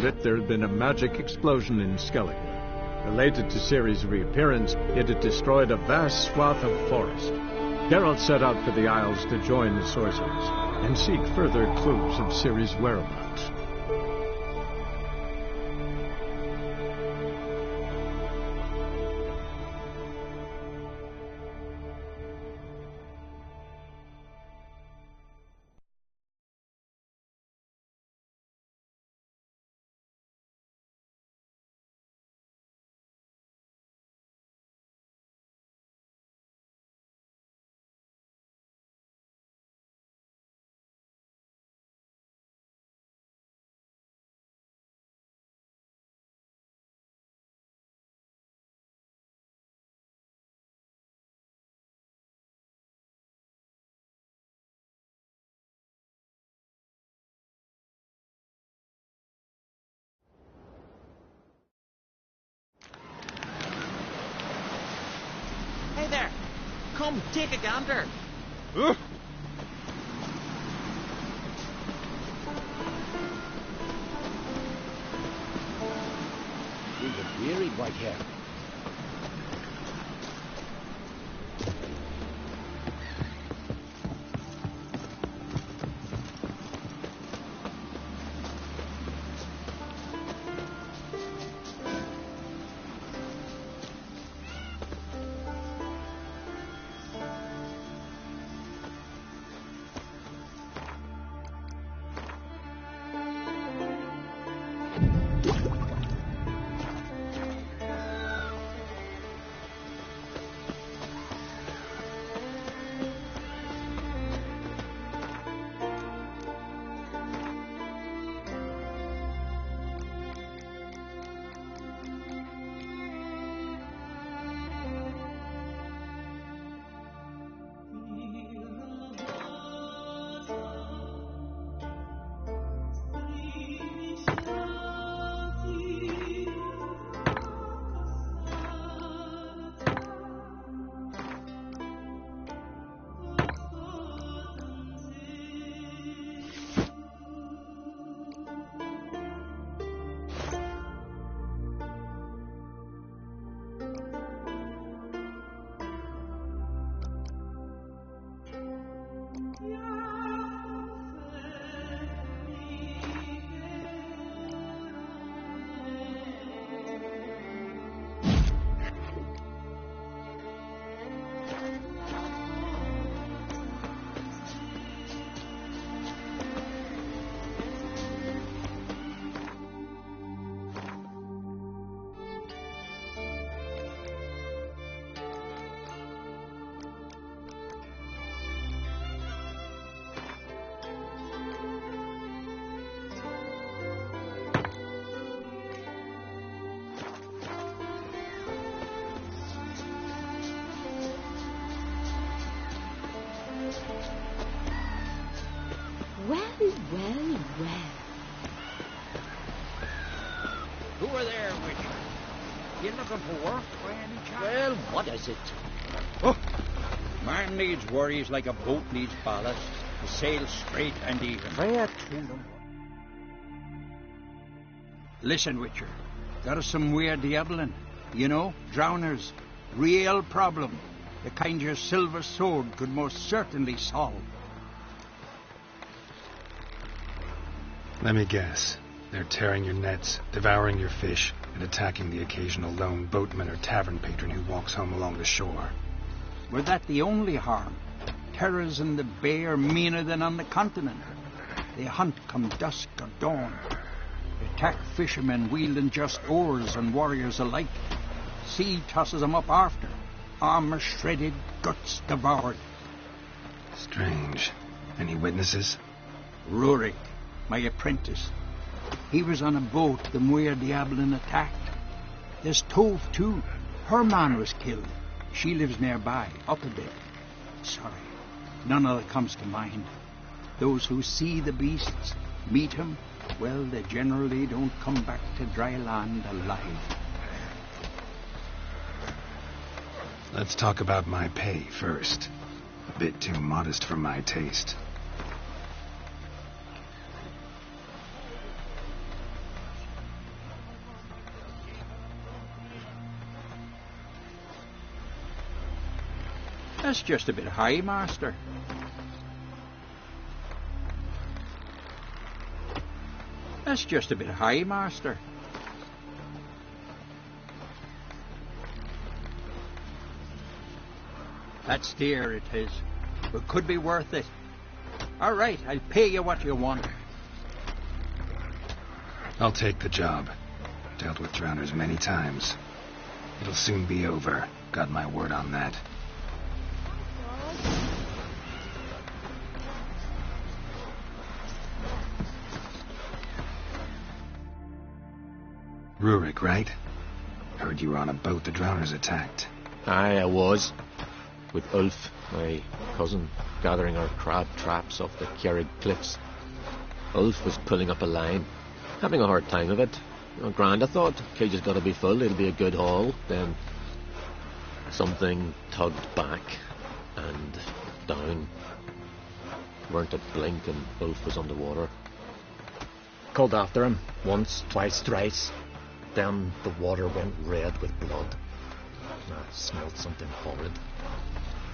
it, there had been a magic explosion in Skellige. Related to Ciri's reappearance, it had destroyed a vast swath of forest. Geralt set out for the Isles to join the sorcerers and seek further clues of Ciri's whereabouts. Hey there! Come, take a gander! You look wearied, Whitehair. Well. Who are there with you? You looking for work by any chance? Well, what is it? Oh, man needs worries like a boat needs ballast to sail straight and even. Where to them? Listen, Witcher. There's some weird diabling. You know, drowners. Real problem. The kind your silver sword could most certainly solve. Let me guess. They're tearing your nets, devouring your fish, and attacking the occasional lone boatman or tavern patron who walks home along the shore. Were that the only harm? Terrors in the bay are meaner than on the continent. They hunt come dusk or dawn. They attack fishermen wielding just oars and warriors alike. Sea tosses them up after. Armor shredded, guts devoured. Strange. Any witnesses? Rurik, my apprentice. He was on a boat the Muir Diablin attacked. There's Tove, too. Her man was killed. She lives nearby, up a bit. Sorry, none of that comes to mind. Those who see the beasts, meet him, well, they generally don't come back to dry land alive. Let's talk about my pay first. A bit too modest for my taste. That's just a bit high, master. That's just a bit high, master. That's dear, it is. But could be worth it. All right, I'll pay you what you want. I'll take the job. Dealt with drowners many times. It'll soon be over. Got my word on that. Rurik, right? Heard you were on a boat the drowners attacked. Aye, I was. With Ulf, my cousin, gathering our crab traps off the Kjerrig cliffs. Ulf was pulling up a line, having a hard time of it. Grand, I thought. Cage has got to be full, it'll be a good haul. Then something tugged back and down. Weren't a blink and Ulf was underwater. Called after him, once, twice, thrice. Then the water went red with blood. I smelled something horrid.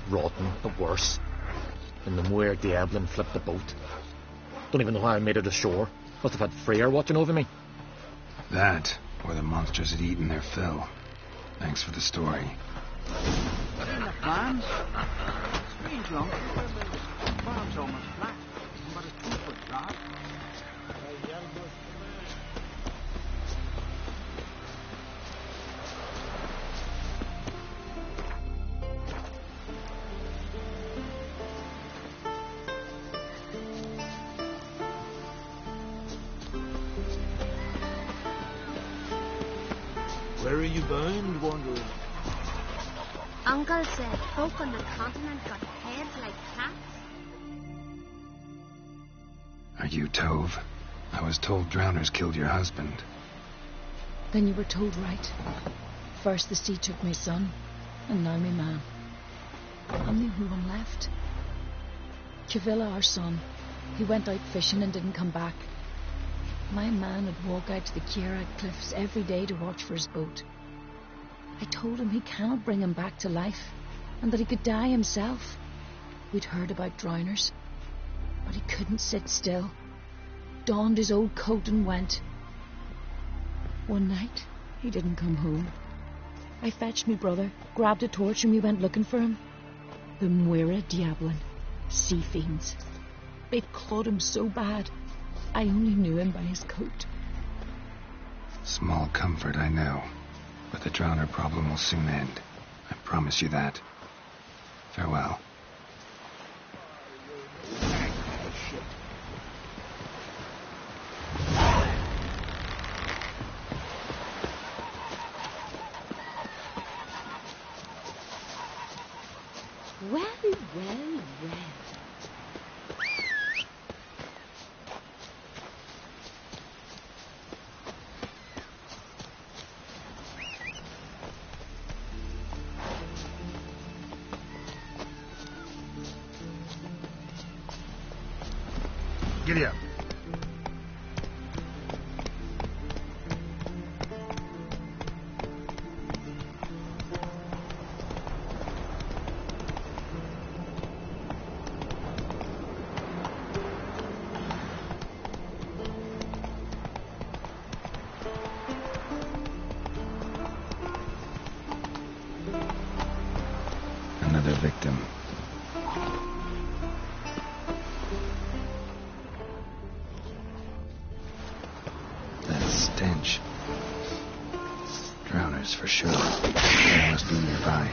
Rotten, but worse. And the Muir Diablin flipped the boat. Don't even know how I made it ashore. Must have had Freyr watching over me. That, or the monsters had eaten their fill. Thanks for the story. In the plans? Strange long. The farm's almost flat. But a 2-foot drop. Where are you bound, wanderer? Uncle said folk on the continent got heads like cats. Are you Tove? I was told drowners killed your husband. Then you were told right. First the sea took my son, and now my man. I'm the only one left. Kavilla, our son, he went out fishing and didn't come back. My man would walk out to the Kjerrig cliffs every day to watch for his boat. I told him he cannot bring him back to life, and that he could die himself. We'd heard about drowners, but he couldn't sit still. Donned his old coat and went. One night, he didn't come home. I fetched me brother, grabbed a torch, and we went looking for him. The Muir Diablin, sea fiends. They'd clawed him so bad, I only knew him by his coat. Small comfort, I know. But the drowner problem will soon end. I promise you that. Farewell. Well, well, well. Giddy up. Another victim. That stench. Drowners for sure. They must be nearby.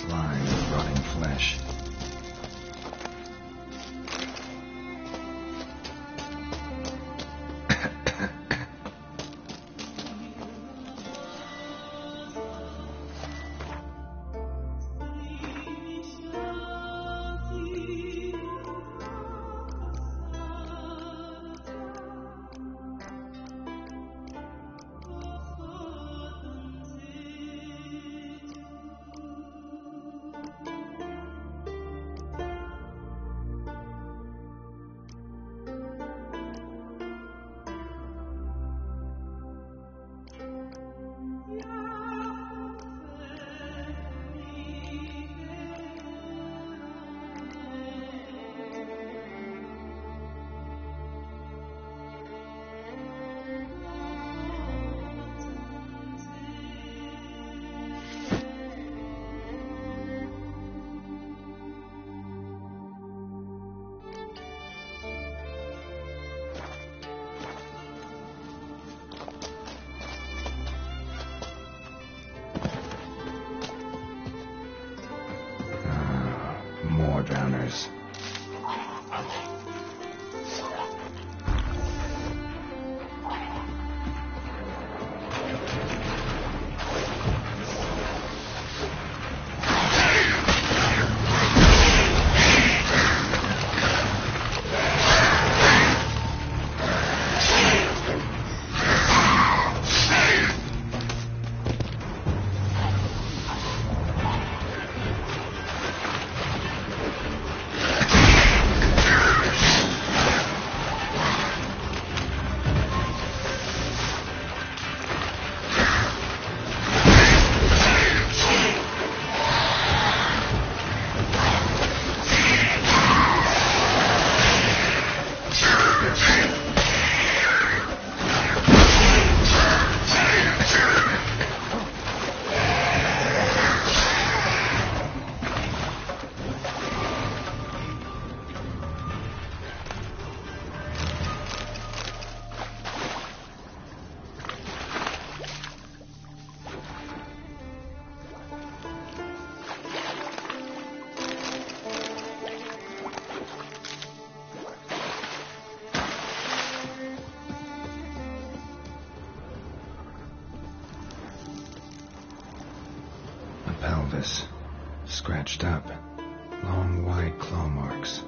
slime of rotting flesh. More drowners. Pelvis, scratched up, long wide claw marks.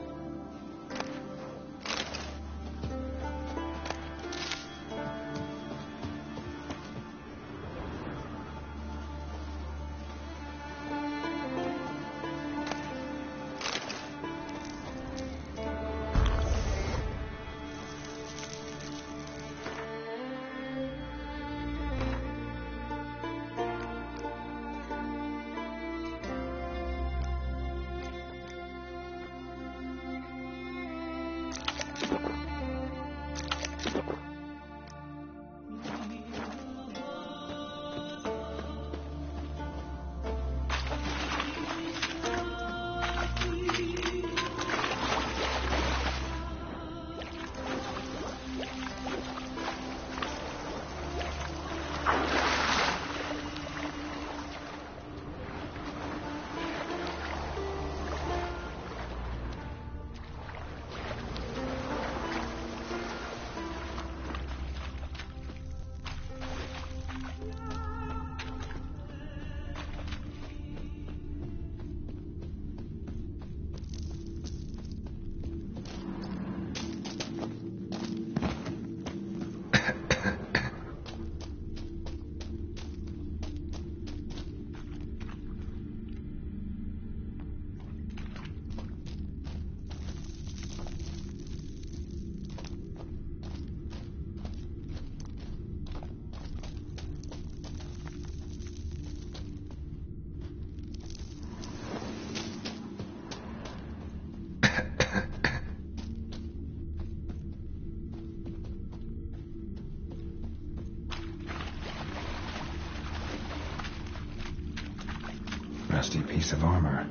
Rusty piece of armor,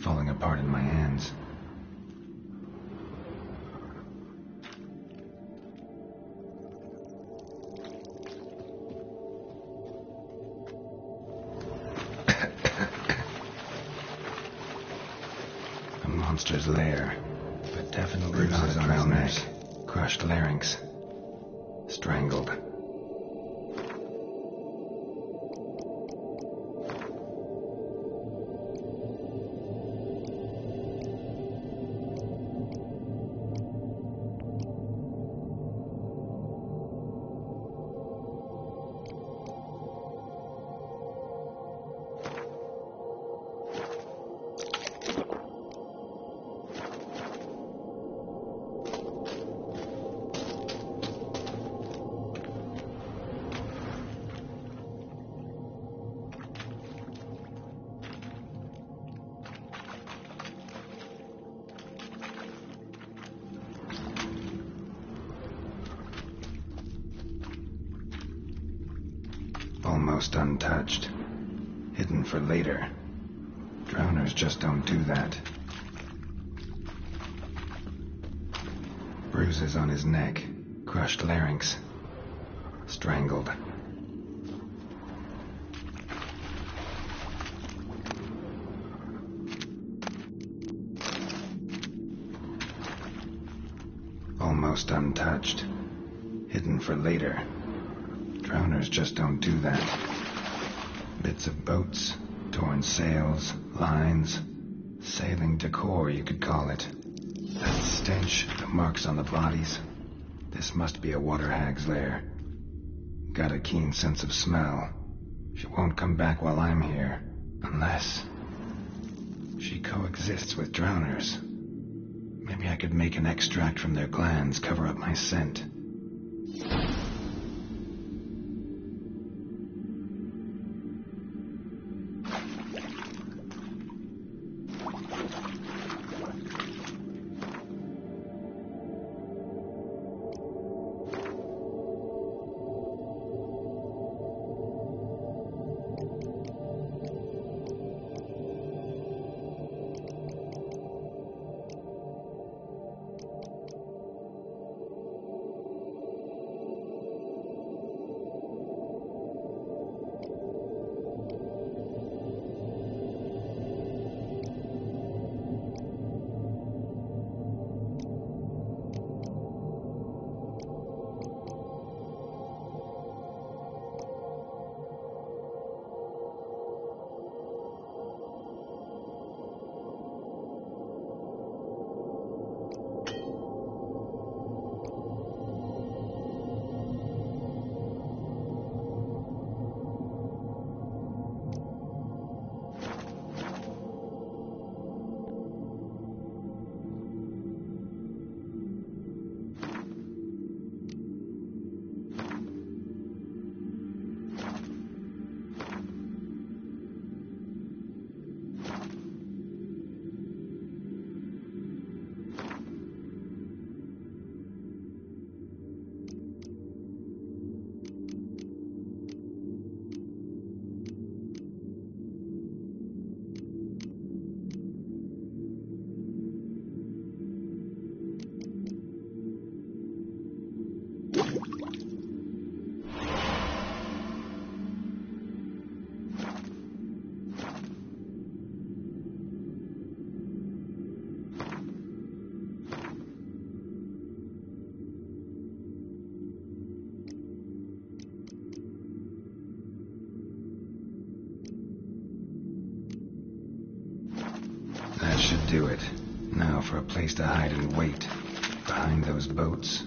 falling apart in my hands. monster's lair, but definitely not a drowner's. Crushed larynx. Strangled. Almost untouched. Hidden for later. Drowners just don't do that. Bruises on his neck. Crushed larynx. Strangled. Almost untouched. Hidden for later. Drowners just don't do that. Bits of boats, torn sails, lines, sailing decor, you could call it. That stench, the marks on the bodies. This must be a water hag's lair. Got a keen sense of smell. She won't come back while I'm here, unless she coexists with drowners. Maybe I could make an extract from their glands, cover up my scent. That should do it. Now for a place to hide and wait. Behind those boats.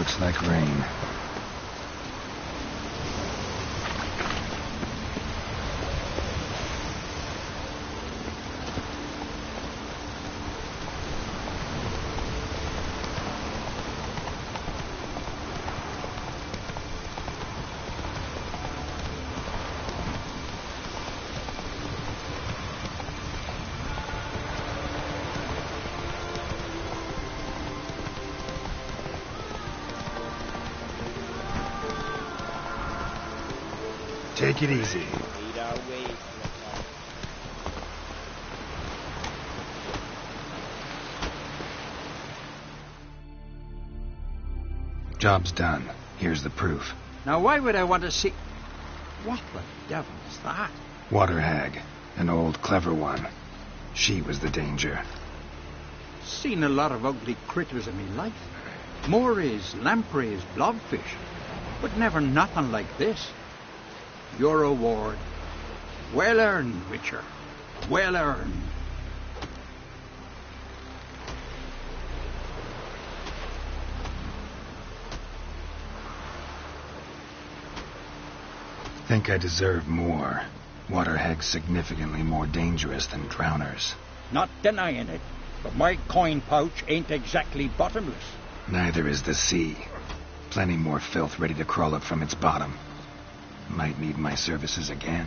Looks like rain. Take it easy. Job's done. Here's the proof. Now, why would I want to see... What the devil is that? Water hag. An old, clever one. She was the danger. Seen a lot of ugly critters in me life. Morays, lampreys, blobfish. But never nothing like this. Your reward. Well earned, Witcher. Well earned. Think I deserve more. Water hag's significantly more dangerous than drowners. Not denying it, but my coin pouch ain't exactly bottomless. Neither is the sea. Plenty more filth ready to crawl up from its bottom. Might need my services again.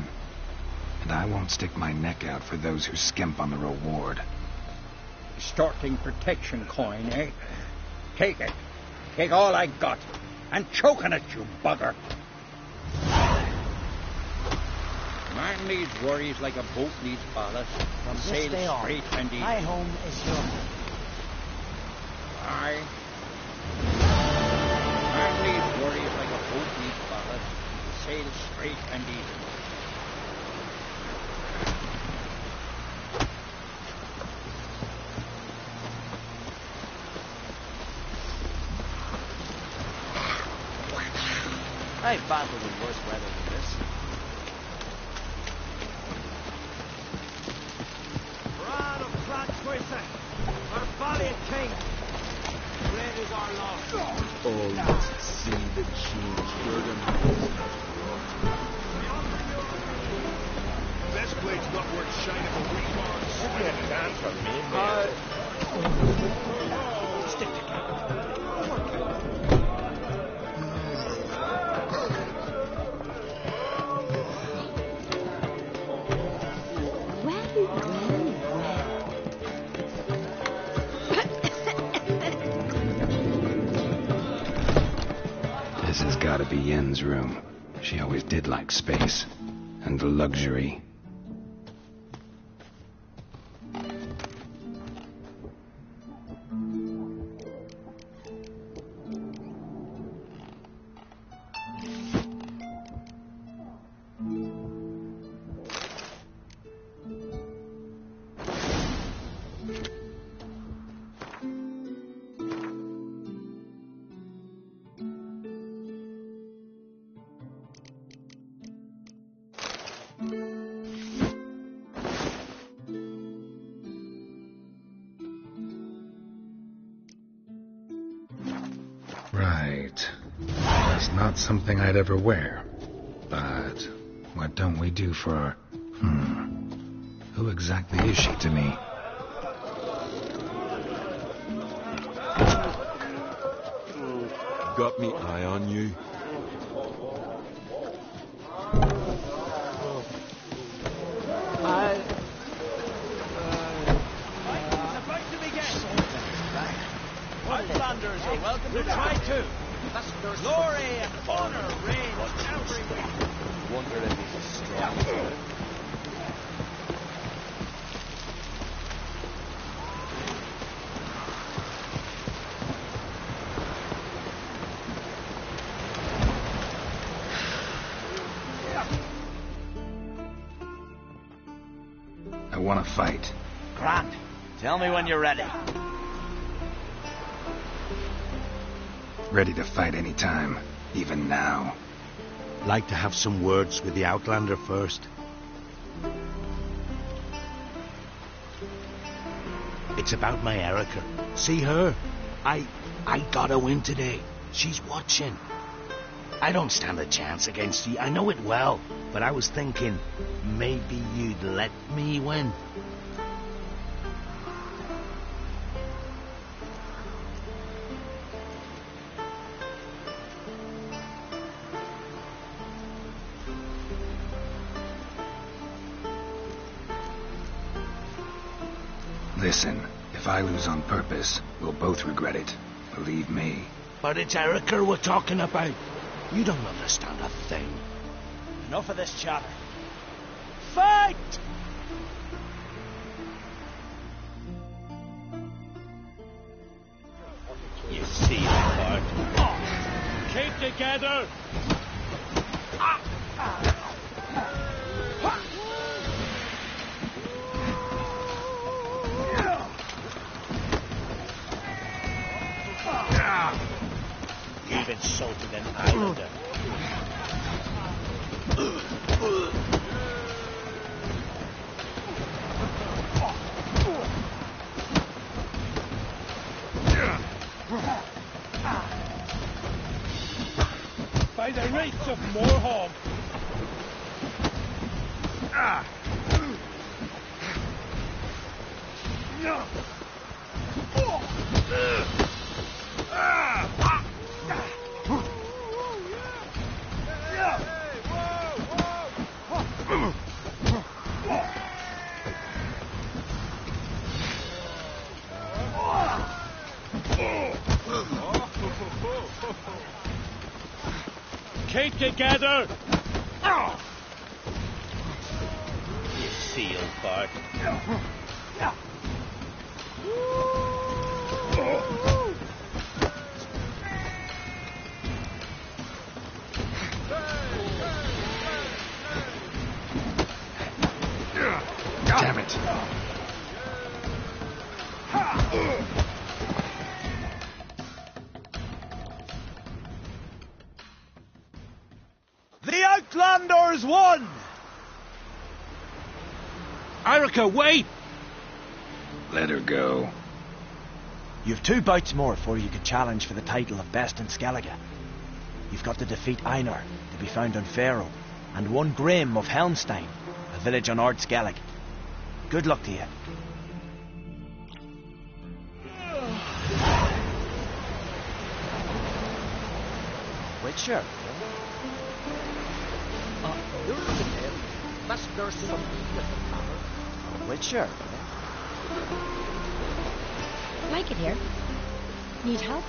And I won't stick my neck out for those who skimp on the reward. Starting protection coin, eh? Take it. Take all I got. And choke on it, you bugger. Man needs worries like a boat needs ballast. From Sail this day on, straight and easy. my home is your home. Aye. Man needs worries like a boat needs ballast. Sail straight and easy. I've battled in worse weather than this. Brad of Clanquisa, our valiant king. Great is our loss. Oh, let's see the change, Durgan. This blade's not worth shining a wee marks. Should be a chance for me, stick together. This has got to be Yen's room. She always did like space. And luxury. Right. That's not something I'd ever wear. But what don't we do for... Who exactly is she to me? Got me eye on you. Outlanders are welcome to try too. Glory and honor reigns everywhere. Wonder if he's as strong as her. I want to fight. Grant, tell me when you're ready. Ready to fight anytime. Even now. Like to have some words with the Outlander first. It's about my Erica. See her? I gotta win today. She's watching. I don't stand a chance against you. I know it well. But I was thinking, maybe you'd let me win. Listen, if I lose on purpose, we'll both regret it. Believe me. But it's Erica we're talking about. You don't understand a thing. Enough of this chatter. Fight! You see that part? Keep together! You've insulted an islander. By the rights of Morhog! Keep together! You seal part. Damn it. The Outlanders won! Erica, wait! Let her go. You've 2 bouts more before you could challenge for the title of Best in Skellige. You've got to defeat Einar, to be found on Faroe, and 1 Grim of Helmstein, a village on Ard Skellig. Good luck to you. Witcher? You're looking at must nurse some Witcher? Like it here? Need help?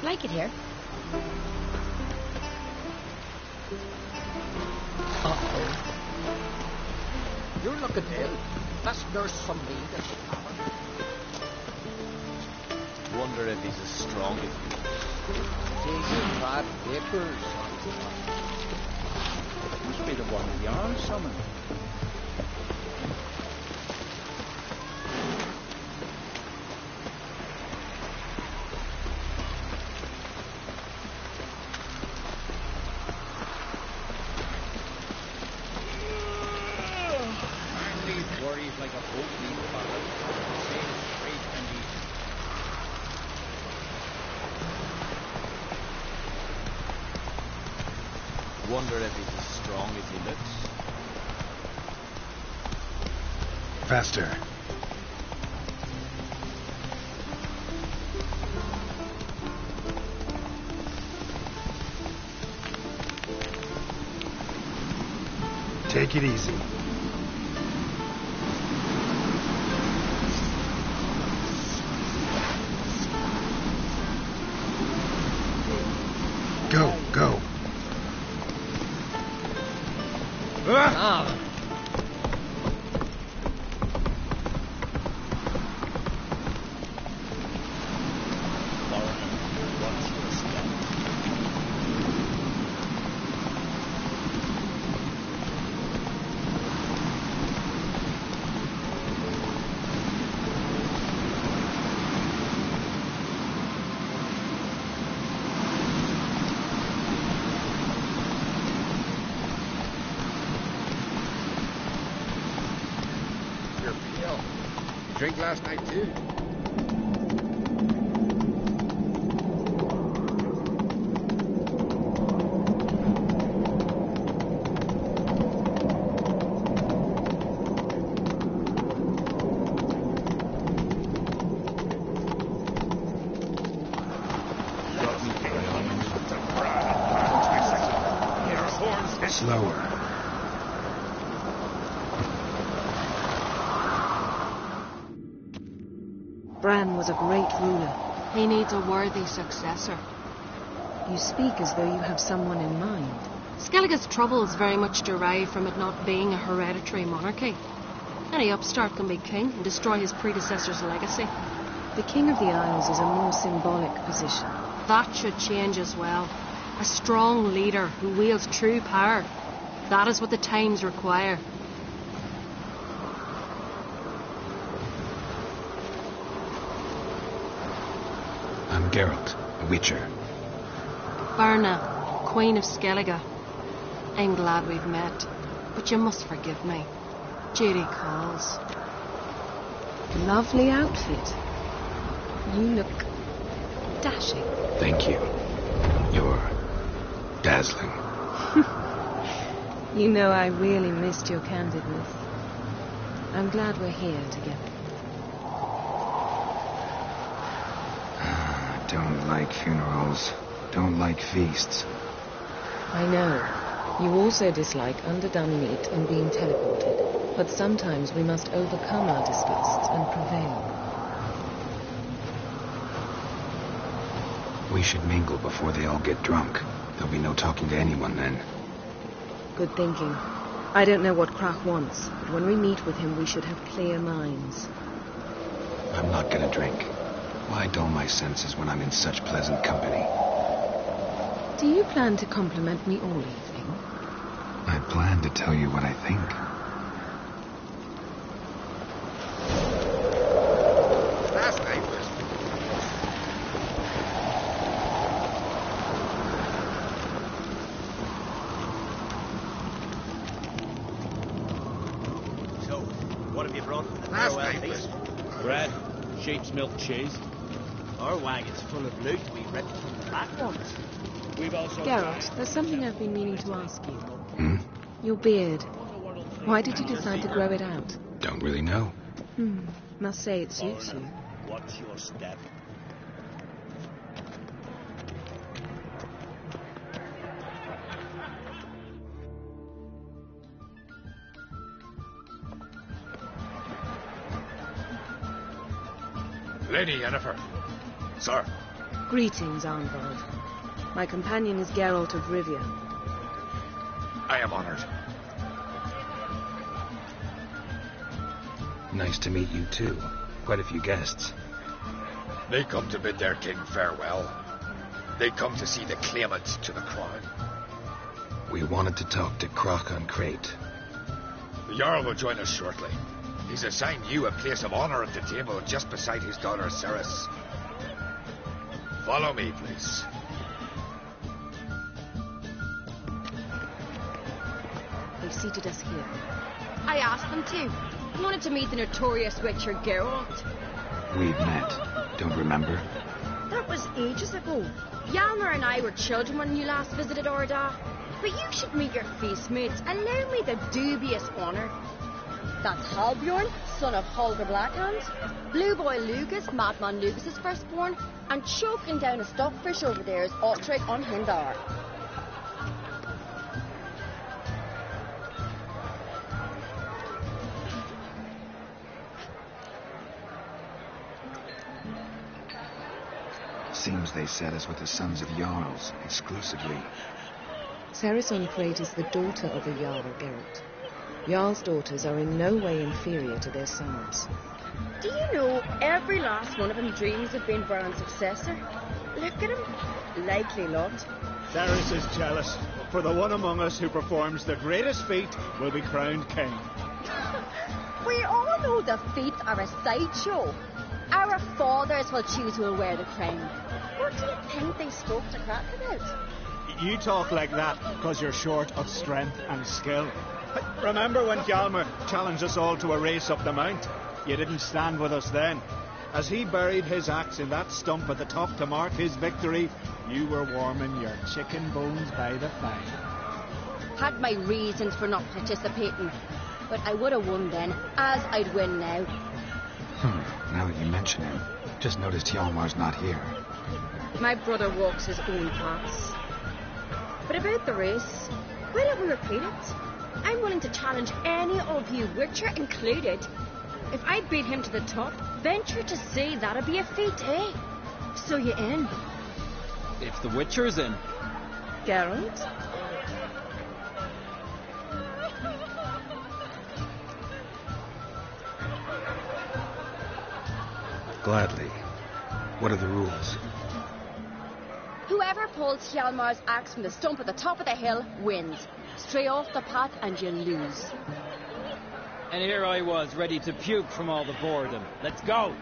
Like it here? You're looking ill. Must nurse some need. Wonder if he's as strong as you. Taking crab vapors. Must be the one Jarl summoned. Worries like a boat needs ballast. Sail straight and easy. Wonder if he's as strong as he looks. Faster. Take it easy. Go, go. Ah! drink last night, too. Slower. Bran was a great ruler. He needs a worthy successor. You speak as though you have someone in mind. Skellige's troubles very much derive from it not being a hereditary monarchy. Any upstart can be king and destroy his predecessor's legacy. The King of the Isles is a more symbolic position. That should change as well. A strong leader who wields true power. That is what the times require. I'm Geralt, a Witcher. Berna, Queen of Skellige. I'm glad we've met, but you must forgive me. Judy calls. Lovely outfit. You look dashing. Thank you. You're dazzling. You know, I really missed your candidness. I'm glad we're here together. Don't like funerals. Don't like feasts. I know. You also dislike underdone meat and being teleported. But sometimes we must overcome our disgusts and prevail. We should mingle before they all get drunk. There'll be no talking to anyone then. Good thinking. I don't know what Krach wants, but when we meet with him, we should have clear minds. I'm not gonna drink. Why dull my senses when I'm in such pleasant company? Do you plan to compliment me all evening? I plan to tell you what I think. Last night was... So, what have you brought for the Last farewell night feast? Bread, sheep's milk cheese. Our wagon's full of loot we ripped from the fat ones. We've also... Geralt, there's something I've been meaning to ask you. Hmm? Your beard. Why did you decide to grow it out? Don't really know. Must say it suits you. What's your step? Lady Yennefer. Sir. Greetings, Arnvald. My companion is Geralt of Rivia. I am honored. Nice to meet you too. Quite a few guests. They come to bid their king farewell. They come to see the claimant to the crown. We wanted to talk to Krach on Crate. The Jarl will join us shortly. He's assigned you a place of honor at the table just beside his daughter Cerys. Follow me, please. They've seated us here. I asked them to. I wanted to meet the notorious Witcher Geralt. We've met. Don't remember? That was ages ago. Hjalmar and I were children when you last visited Orda. But you should meet your feast mates and allow me the dubious honour. That's Halbjorn, son of Holger Blackhand, Blue Boy Lugus, Madman Lugus's firstborn, and choking down a stockfish over there is Otrek on Hindar. Seems they set us with the sons of Jarls, exclusively. Cerys on Crate is the daughter of a Jarl, Geralt. Jarl's daughters are in no way inferior to their sons. Do you know every last one of them dreams of being Bran's successor? Look at him. Likely lot. Cerys is jealous, for the one among us who performs the greatest feat will be crowned king. We all know the feats are a sideshow. Our fathers will choose who will wear the crown. What do you think they spoke to Krach about? You talk like that because you're short of strength and skill. Remember when Hjalmar challenged us all to a race up the mount? You didn't stand with us then. As he buried his axe in that stump at the top to mark his victory, you were warming your chicken bones by the fire. Had my reasons for not participating, but I would have won then, as I'd win now. Now that you mention him, just noticed Hjalmar's not here. My brother walks his own paths. But about the race, why don't we repeat it? I'm willing to challenge any of you, Witcher included. If I beat him to the top, venture to say that'd be a feat, eh? So you in? If the Witcher's in. Geralt? Gladly. What are the rules? Whoever pulls Hjalmar's axe from the stump at the top of the hill wins. Stray off the path and you lose. And here I was, ready to puke from all the boredom. Let's go!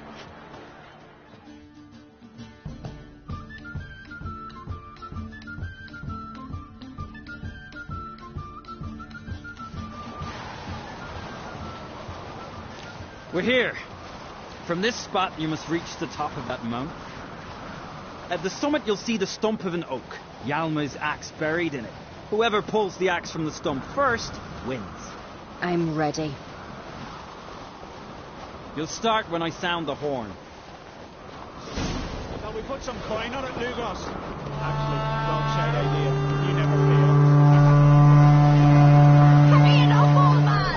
We're here. From this spot, you must reach the top of that mount. At the summit, you'll see the stump of an oak, Hjalmar's axe buried in it. Whoever pulls the axe from the stump first wins. I'm ready. You'll start when I sound the horn. Shall we put some coin on it, Lugos? Actually, dog shite idea. You never fail. Hurry it up, old man!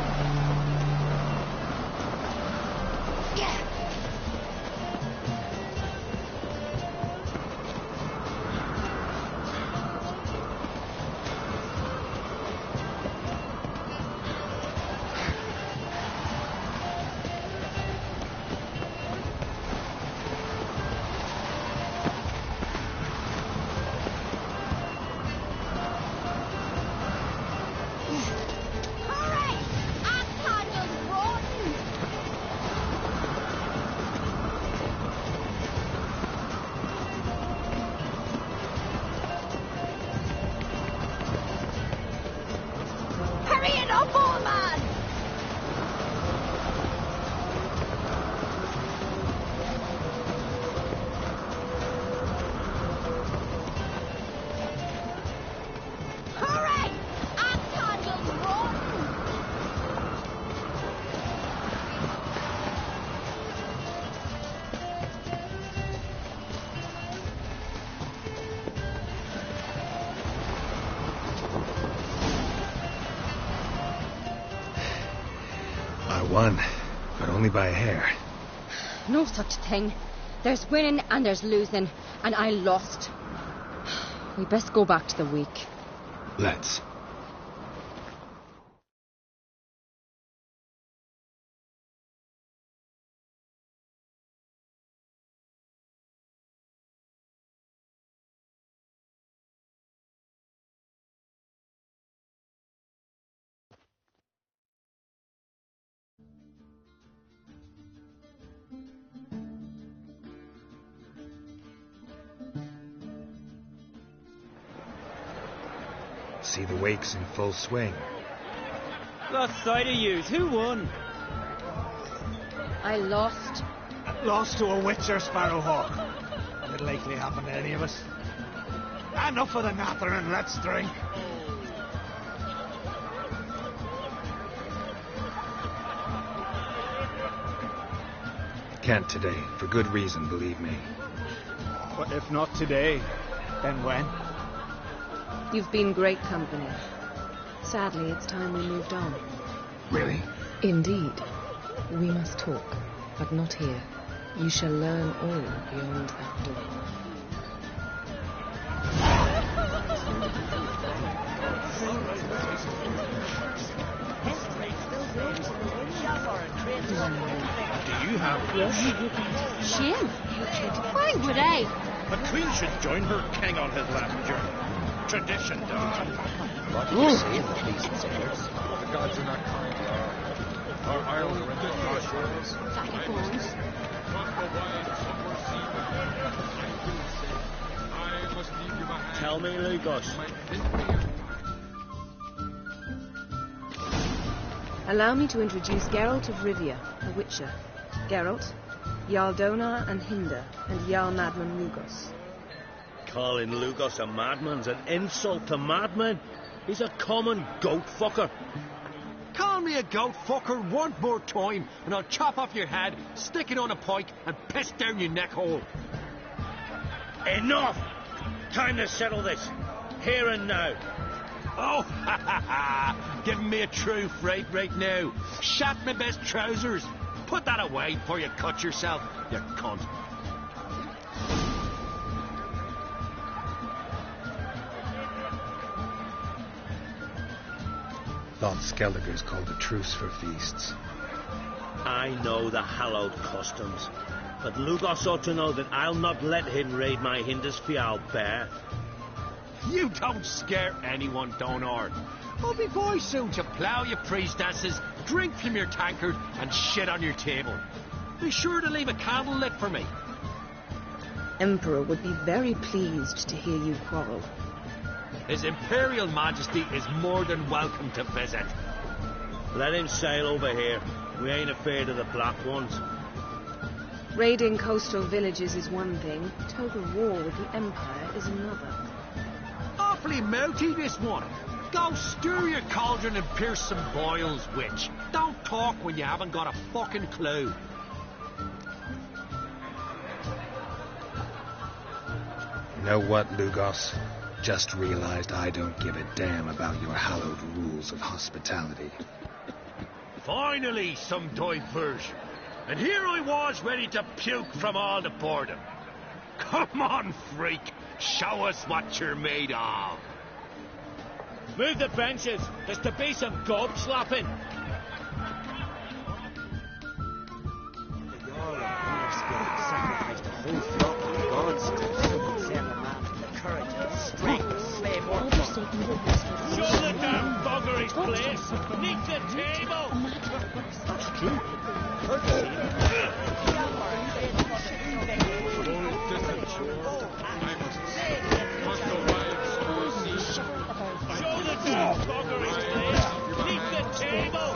Won, but only by a hair. No such thing. There's winning and there's losing, and I lost. We best go back to the week. Let's. See the wakes in full swing. Lost sight of yous. Who won? I lost. Lost to a Witcher, Sparrowhawk. It'll likely happen to any of us. Enough of the nattering, let's drink. Can't today, for good reason, believe me. But if not today, then when? You've been great company. Sadly, it's time we moved on. Really? Indeed. We must talk, but not here. You shall learn all beyond that door. Do you have Yes? Shame. Why would I? A queen should join her king on his last journey. Tradition, dog. What do you say in the feast and sailors? The gods are not kind to our isles are in the crossroads. Tell me, Lugos. Allow me to introduce Geralt of Rivia, a Witcher. Geralt, Jarl Dona and Hinda, and Jarl Madman Lugos. Calling Lugos a madman's an insult to madmen. He's a common goat fucker. Call me a goat fucker one more time, and I'll chop off your head, stick it on a pike, and piss down your neck hole. Enough! Time to settle this. Here and now. Oh, ha ha ha! Giving me a true fright right now. Shat my best trousers. Put that away before you cut yourself, you cunt. Thought Skellige's called a truce for feasts. I know the hallowed customs, but Lugos ought to know that I'll not let him raid my Hindisfial bear. You don't scare anyone, Donar. I'll be boy soon to plough your priestesses, drink from your tankard, and shit on your table. Be sure to leave a candle lit for me. Emperor would be very pleased to hear you quarrel. His Imperial Majesty is more than welcome to visit. Let him sail over here. We ain't afraid of the Black Ones. Raiding coastal villages is one thing. Total war with the Empire is another. Awfully mouthy, this one. Go stir your cauldron and pierce some boils, witch. Don't talk when you haven't got a fucking clue. You know what, Lugos? Just realized I don't give a damn about your hallowed rules of hospitality. Finally, some diversion. And here I was ready to puke from all the boredom. Come on, freak. Show us what you're made of. Move the benches. There's to be some gob slapping. The Jarl of Winterskill sacrificed a whole flock of gods to serve a man with the courage and strength to slay more. Show the damn buggery, please. Nick the table. That's true. Show the damn buggery, please. Nick the table.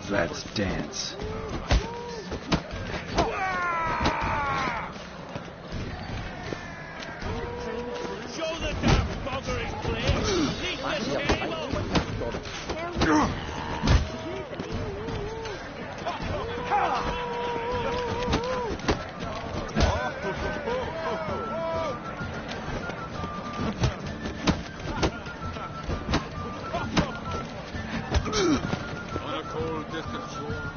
Let's dance. Show the damn buggery, please. Nick the table. On a cold, distant shore.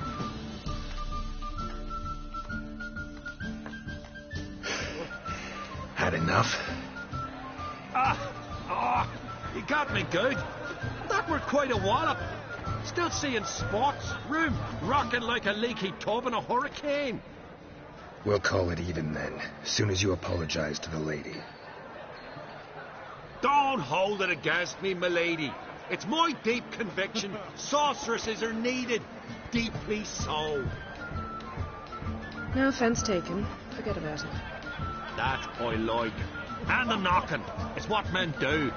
Had enough? You got me good. That were quite a wallop. Still seeing spots, room rocking like a leaky tub in a hurricane. We'll call it even then, soon as you apologize to the lady. Don't hold it against me, milady. It's my deep conviction sorceresses are needed. Deeply so. No offense taken. Forget about it. That I like. And the knocking. It's what men do.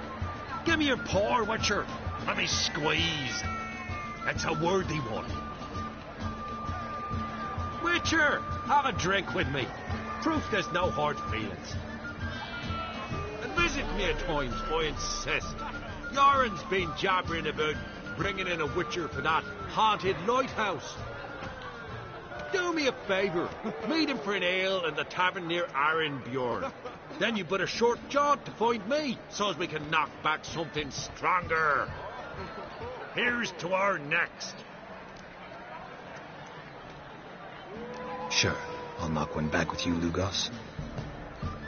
Give me your paw, Witcher. Let me squeeze. It's a worthy one. Witcher, have a drink with me. Proof there's no hard feelings. And visit me at times, I insist. Yoren's been jabbering about bringing in a Witcher for that haunted lighthouse. Do me a favour. Meet him for an ale in the tavern near Arenbjorn. Then you but a short jaunt to find me, so as we can knock back something stronger. Here's to our next. Sure, I'll knock one back with you, Lugos.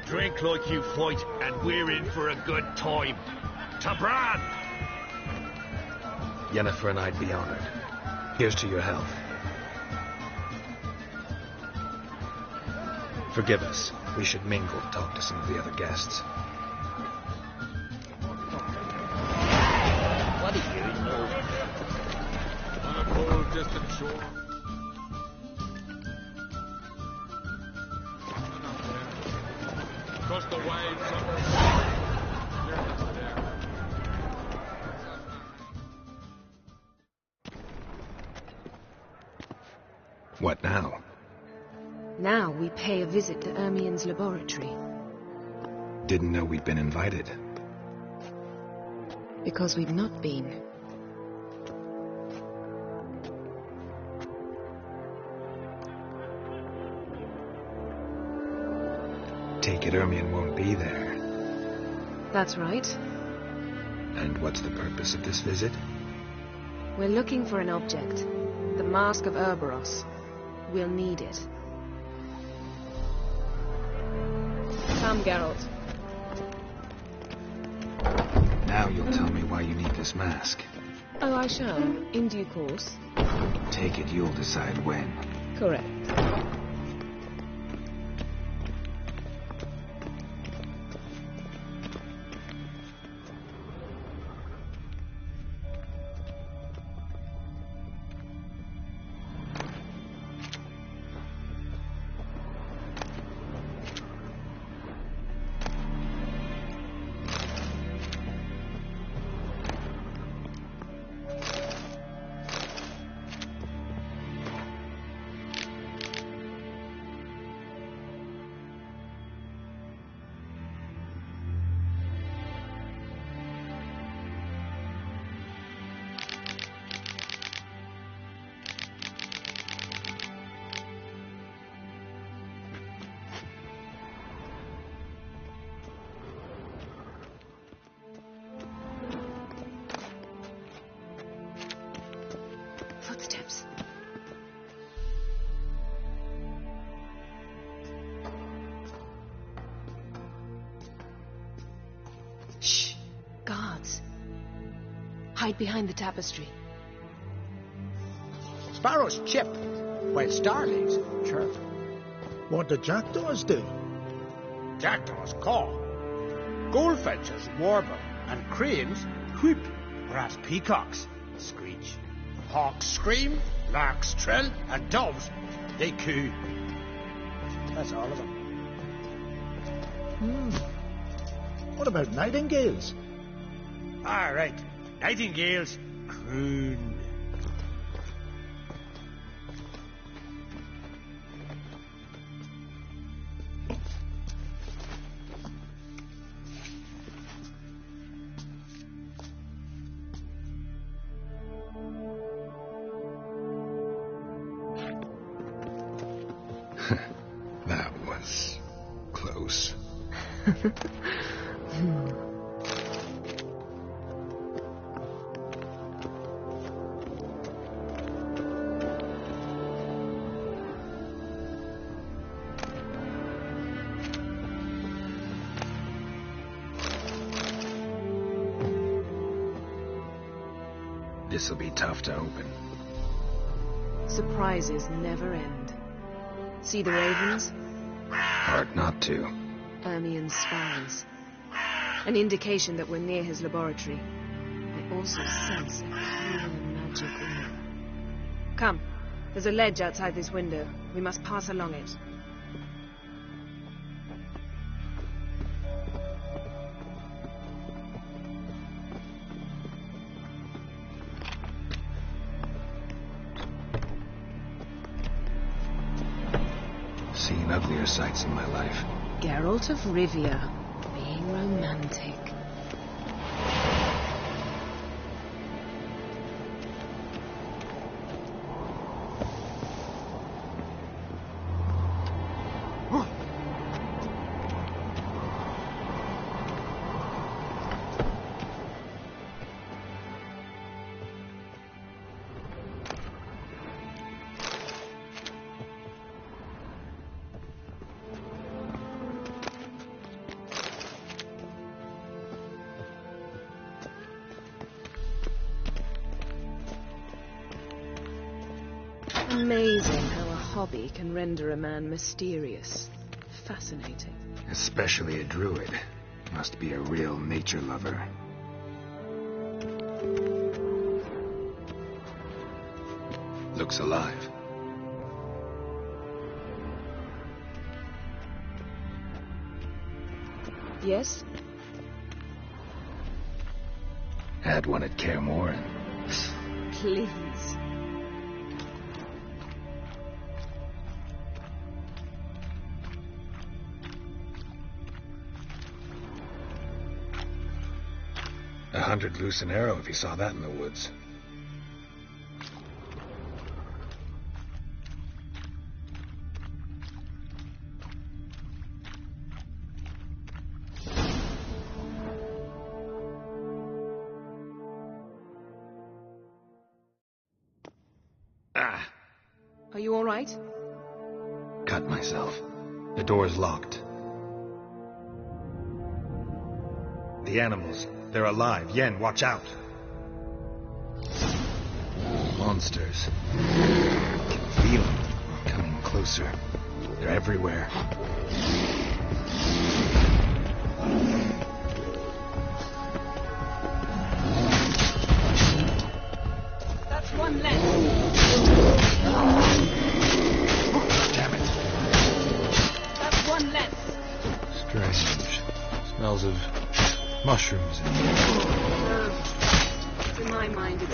Drink like you fight, and we're in for a good time. To Bran! Yennefer and I'd be honored. Here's to your health. Forgive us. We should mingle and talk to some of the other guests. What do you know? On a cold, distant shore. Across the wide summer. What now? Now we pay a visit to Ermien's laboratory. Didn't know we'd been invited. Because we've not been. Take it Ermien won't be there. That's right. And what's the purpose of this visit? We're looking for an object. The Mask of Urboros. We'll need it. Come, Geralt. Now you'll tell me why you need this mask. Oh, I shall. In due course. Take it you'll decide when. Correct. Footsteps. Shh. Guards. Hide behind the tapestry. Sparrows chip, while starlings chirp. What do jackdaws do? Jackdaws caw. Goldfinches warble, and cranes whoop, whereas peacocks screech. Hawks scream, larks trill, and doves, they coo. That's all of them. What about nightingales? All right, nightingales croon. That was close. This'll be tough to open. Surprises never end. See the ravens? Hard not to. Ermien's spies. An indication that we're near his laboratory. I also sense a clear magic aura. Come. There's a ledge outside this window. We must pass along it. Seen uglier sights in my life. Geralt of Rivia, being romantic. Amazing how a hobby can render a man mysterious. Fascinating. Especially a druid. Must be a real nature lover. Looks alive. Yes? Had one at Kaer Morhen. Please. 100 loose an arrow if he saw that in the woods. Are you all right? Cut myself. The door's locked. The animals, they're alive. Yen, watch out. Monsters. I can feel them coming closer. They're everywhere. That's one less. Damn it. That's one less. Strange. Smells of mushrooms in here. To my mind, it's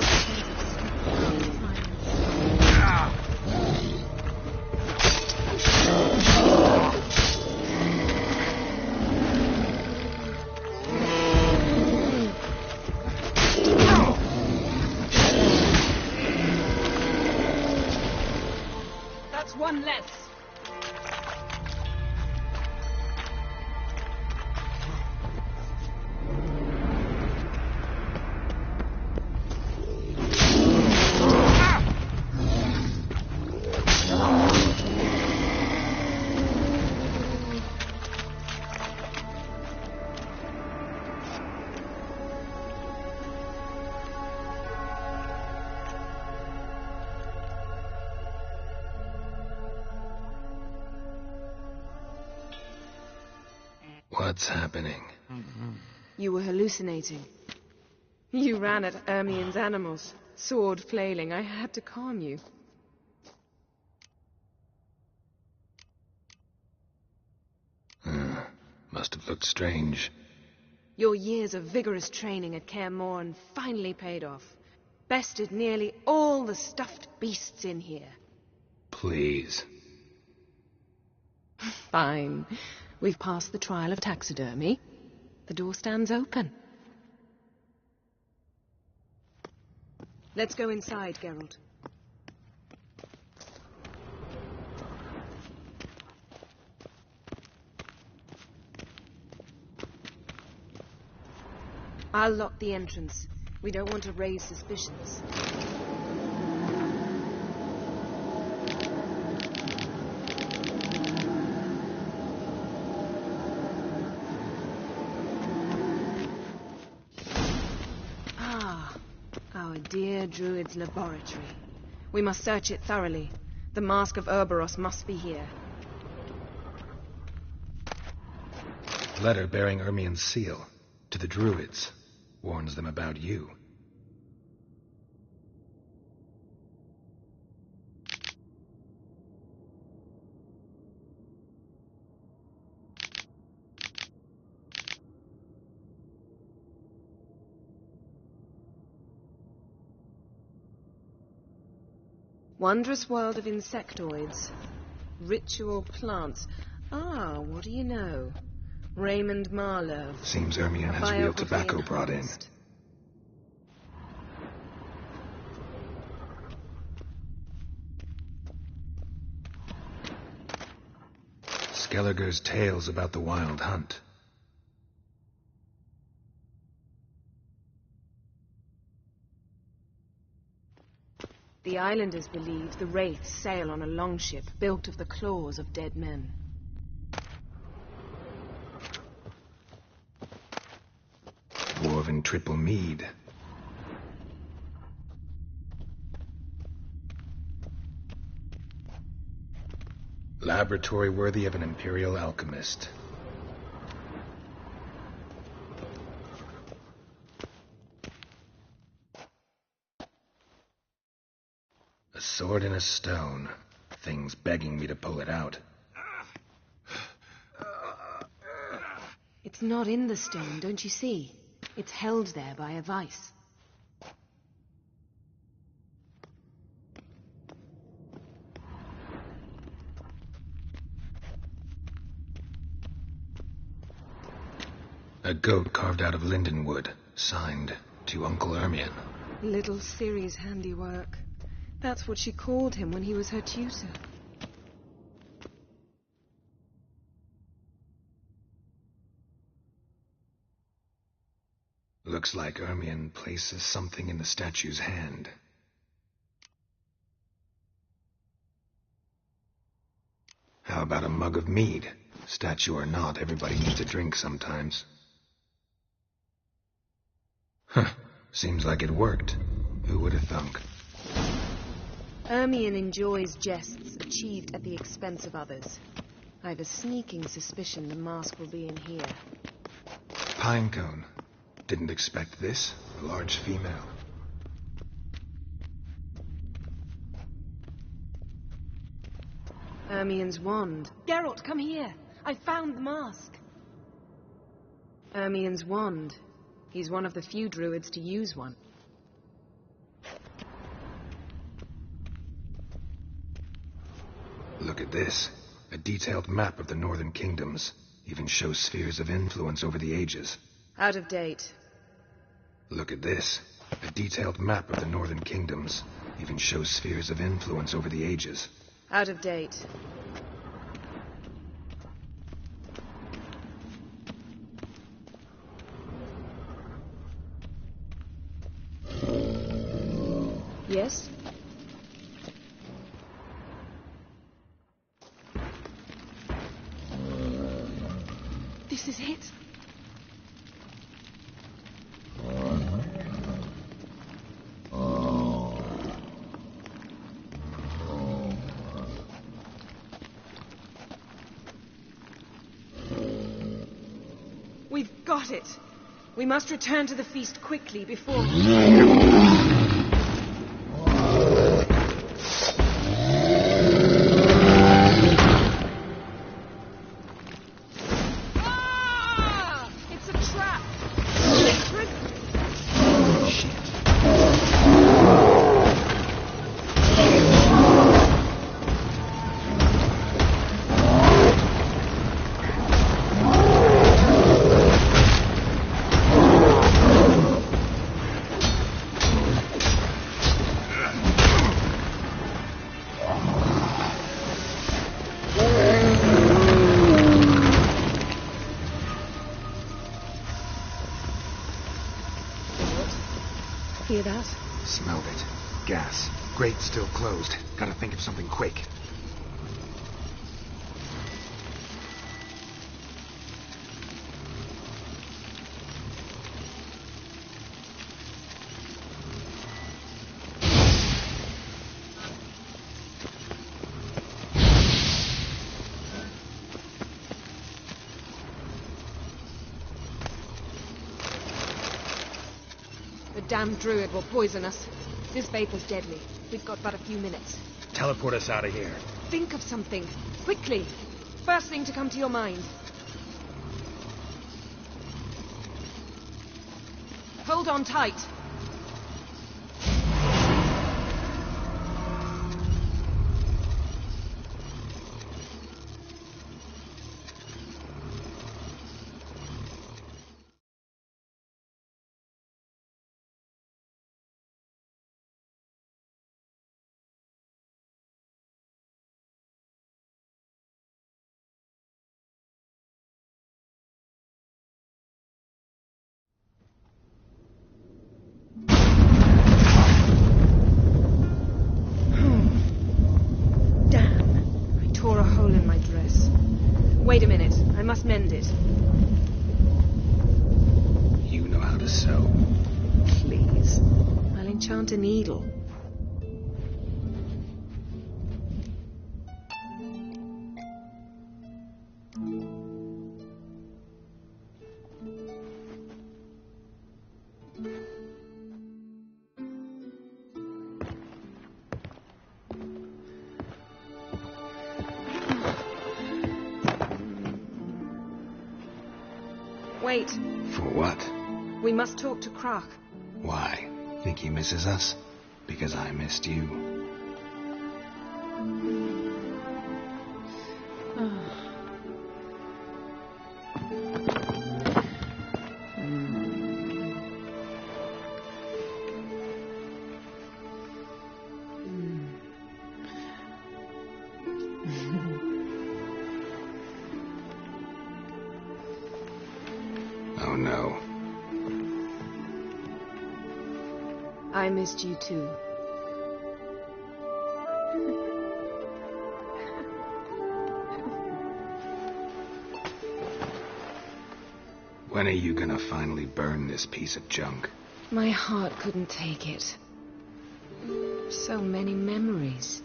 That's one less. What's happening? You were hallucinating. You ran at Ermien's animals, sword flailing. I had to calm you. Must have looked strange. Your years of vigorous training at Kaer Morhen finally paid off. Bested nearly all the stuffed beasts in here. Please. Fine. We've passed the trial of taxidermy. The door stands open. Let's go inside, Geralt. I'll lock the entrance. We don't want to raise suspicions. Our dear Druid's laboratory. We must search it thoroughly. The Mask of Ouroboros must be here. Letter bearing Ermien's seal. To the Druids. Warns them about you. Wondrous world of insectoids. Ritual plants. What do you know? Raymond Marlowe. Seems Ermien has real tobacco brought in. Skelliger's tales about the Wild Hunt. The islanders believe the wraiths sail on a longship built of the claws of dead men. Dwarven triple mead. Laboratory worthy of an imperial alchemist. A sword in a stone. Thing's begging me to pull it out. It's not in the stone, don't you see? It's held there by a vice. A goat carved out of lindenwood, signed To Uncle Ermion. Little Ciri's handiwork. That's what she called him when he was her tutor. Looks like Ermion places something in the statue's hand. How about a mug of mead? Statue or not, everybody needs a drink sometimes. Huh. Seems like it worked. Who would have thunk? Ermion enjoys jests achieved at the expense of others. I've a sneaking suspicion the mask will be in here. Pinecone. Didn't expect this. A large female. Ermion's wand. Geralt, come here. I found the mask. Ermion's wand. He's one of the few druids to use one. Look at this. A detailed map of the Northern Kingdoms. Even shows spheres of influence over the ages. Out of date. Look at this. A detailed map of the Northern Kingdoms. Even shows spheres of influence over the ages. Out of date. Yes? This is it. We've got it. We must return to the feast quickly before... Hear that? Smelled it. Gas. Grate still closed. Gotta think of something quick. Damn druid will poison us. This vapor's deadly. We've got but a few minutes. Teleport us out of here. Think of something. Quickly. First thing to come to your mind. Hold on tight. Wait a minute. I must mend it. You know how to sew. Please. I'll enchant a needle. Wait. For what? We must talk to Croc. Why? Think he misses us? Because I missed you. I missed you too. When are you gonna finally burn this piece of junk? My heart couldn't take it. So many memories.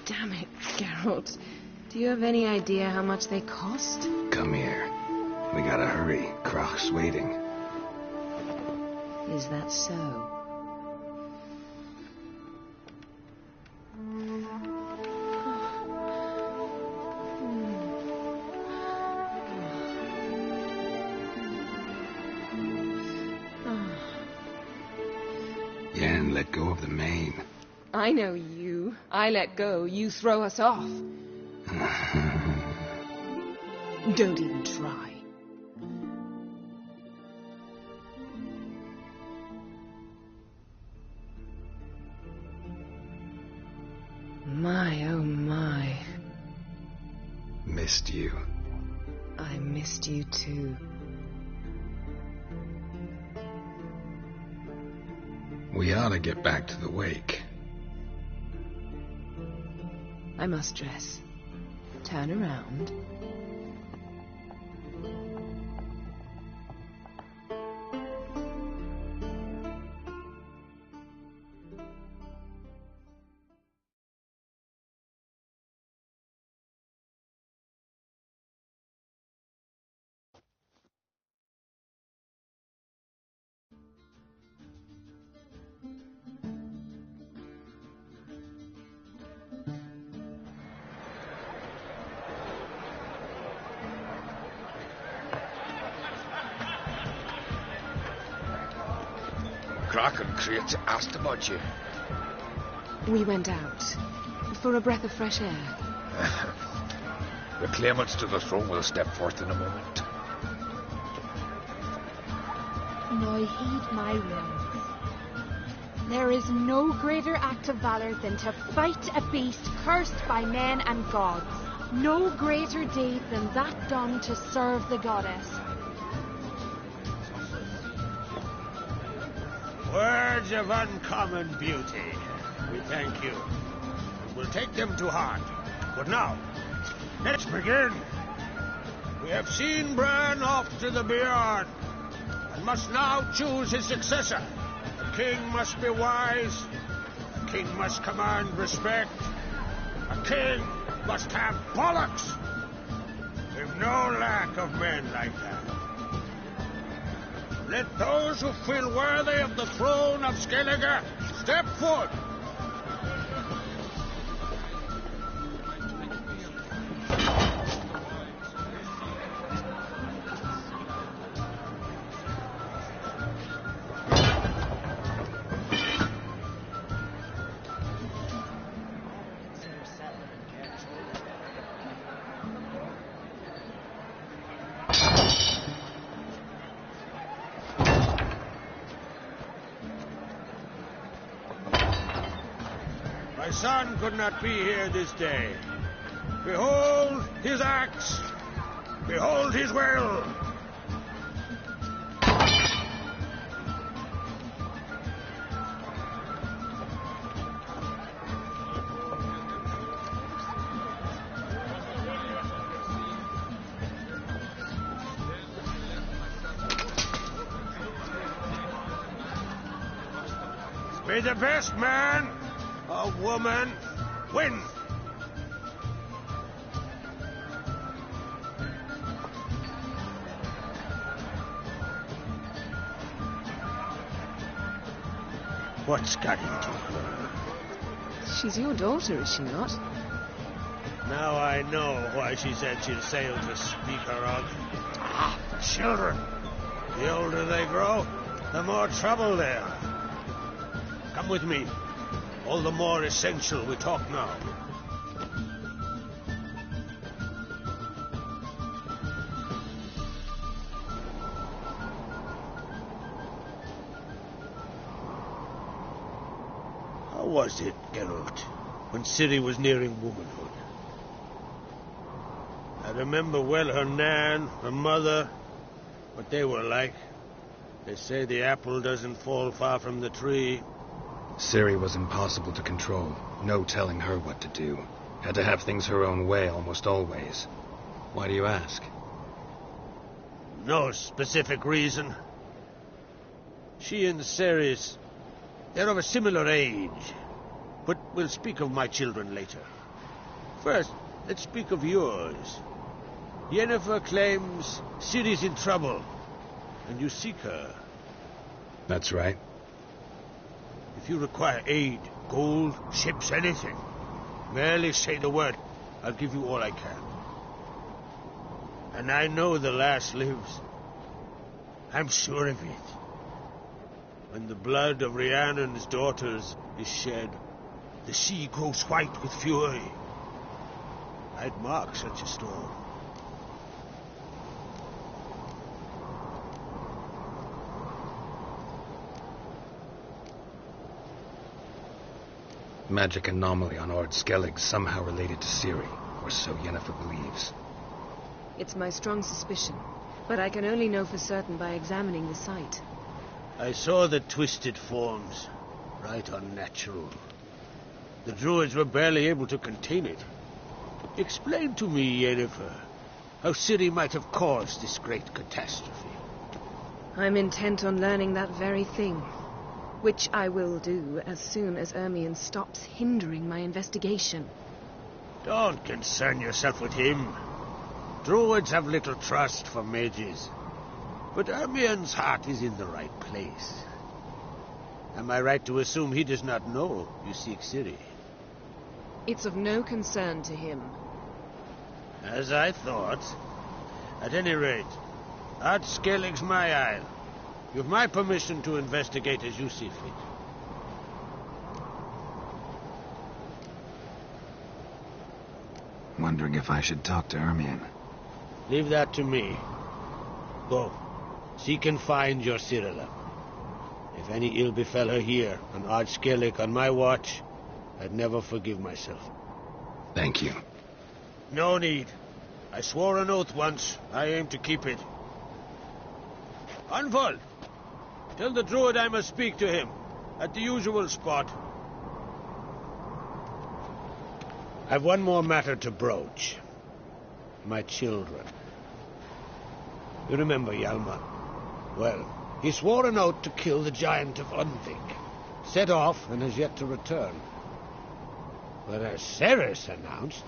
Damn it, Geralt. Do you have any idea how much they cost? Come here. We gotta hurry. Croc's waiting. Is that so? Yen, let go of the mane. I know you. I let go, you throw us off. Don't even try. My, oh my. Missed you. I missed you too. We ought to get back to the wake. I must dress. Turn around. Croc and Crates asked about you. We went out. For a breath of fresh air. The claimants to the throne will step forth in a moment. Now heed my words. There is no greater act of valor than to fight a beast cursed by men and gods. No greater deed than that done to serve the goddess. Words of uncommon beauty. We thank you. We'll take them to heart. But now, let's begin. We have seen Bran off to the Beyond, and must now choose his successor. The king must be wise. The king must command respect. A king must have bollocks. We've no lack of men like that. Let those who feel worthy of the throne of Skellige step forward. My son could not be here this day. Behold his axe. Behold his will. May the best man or woman win. What's got into her? She's your daughter, is she not? Now I know why she said she'll sail to speak her of. Ah, children. The older they grow, the more trouble they are. Come with me. All the more essential we talk now. How was it, Geralt, when Ciri was nearing womanhood? I remember well her nan, her mother, what they were like. They say the apple doesn't fall far from the tree. Ciri was impossible to control. No telling her what to do. Had to have things her own way almost always. Why do you ask? No specific reason. She and Ceres, they're of a similar age. But we'll speak of my children later. First, let's speak of yours. Yennefer claims Ciri's in trouble, and you seek her. That's right. If you require aid, gold, ships, anything, merely say the word. I'll give you all I can. And I know the lass lives. I'm sure of it. When the blood of Rhiannon's daughters is shed, the sea grows white with fury. I'd mark such a storm. Magic anomaly on Ard Skellig somehow related to Ciri, or so Yennefer believes. It's my strong suspicion, but I can only know for certain by examining the site. I saw the twisted forms. Right unnatural. The druids were barely able to contain it. Explain to me, Yennefer, how Ciri might have caused this great catastrophe. I'm intent on learning that very thing, which I will do as soon as Ermion stops hindering my investigation. Don't concern yourself with him. Druids have little trust for mages. But Ermion's heart is in the right place. Am I right to assume he does not know you seek Ciri? It's of no concern to him. As I thought. At any rate, Ard Skellig's my isle. You've my permission to investigate as you see fit. Wondering if I should talk to Ermion. Leave that to me. Go. Seek and find your Cirilla. If any ill befell her here, on Ard Skellig on my watch, I'd never forgive myself. Thank you. No need. I swore an oath once. I aim to keep it. Unfold! Tell the druid I must speak to him, at the usual spot. I've one more matter to broach. My children. You remember Hjalmar? Well, he swore an oath to kill the giant of Undvik. Set off and has yet to return. Whereas Ceres announced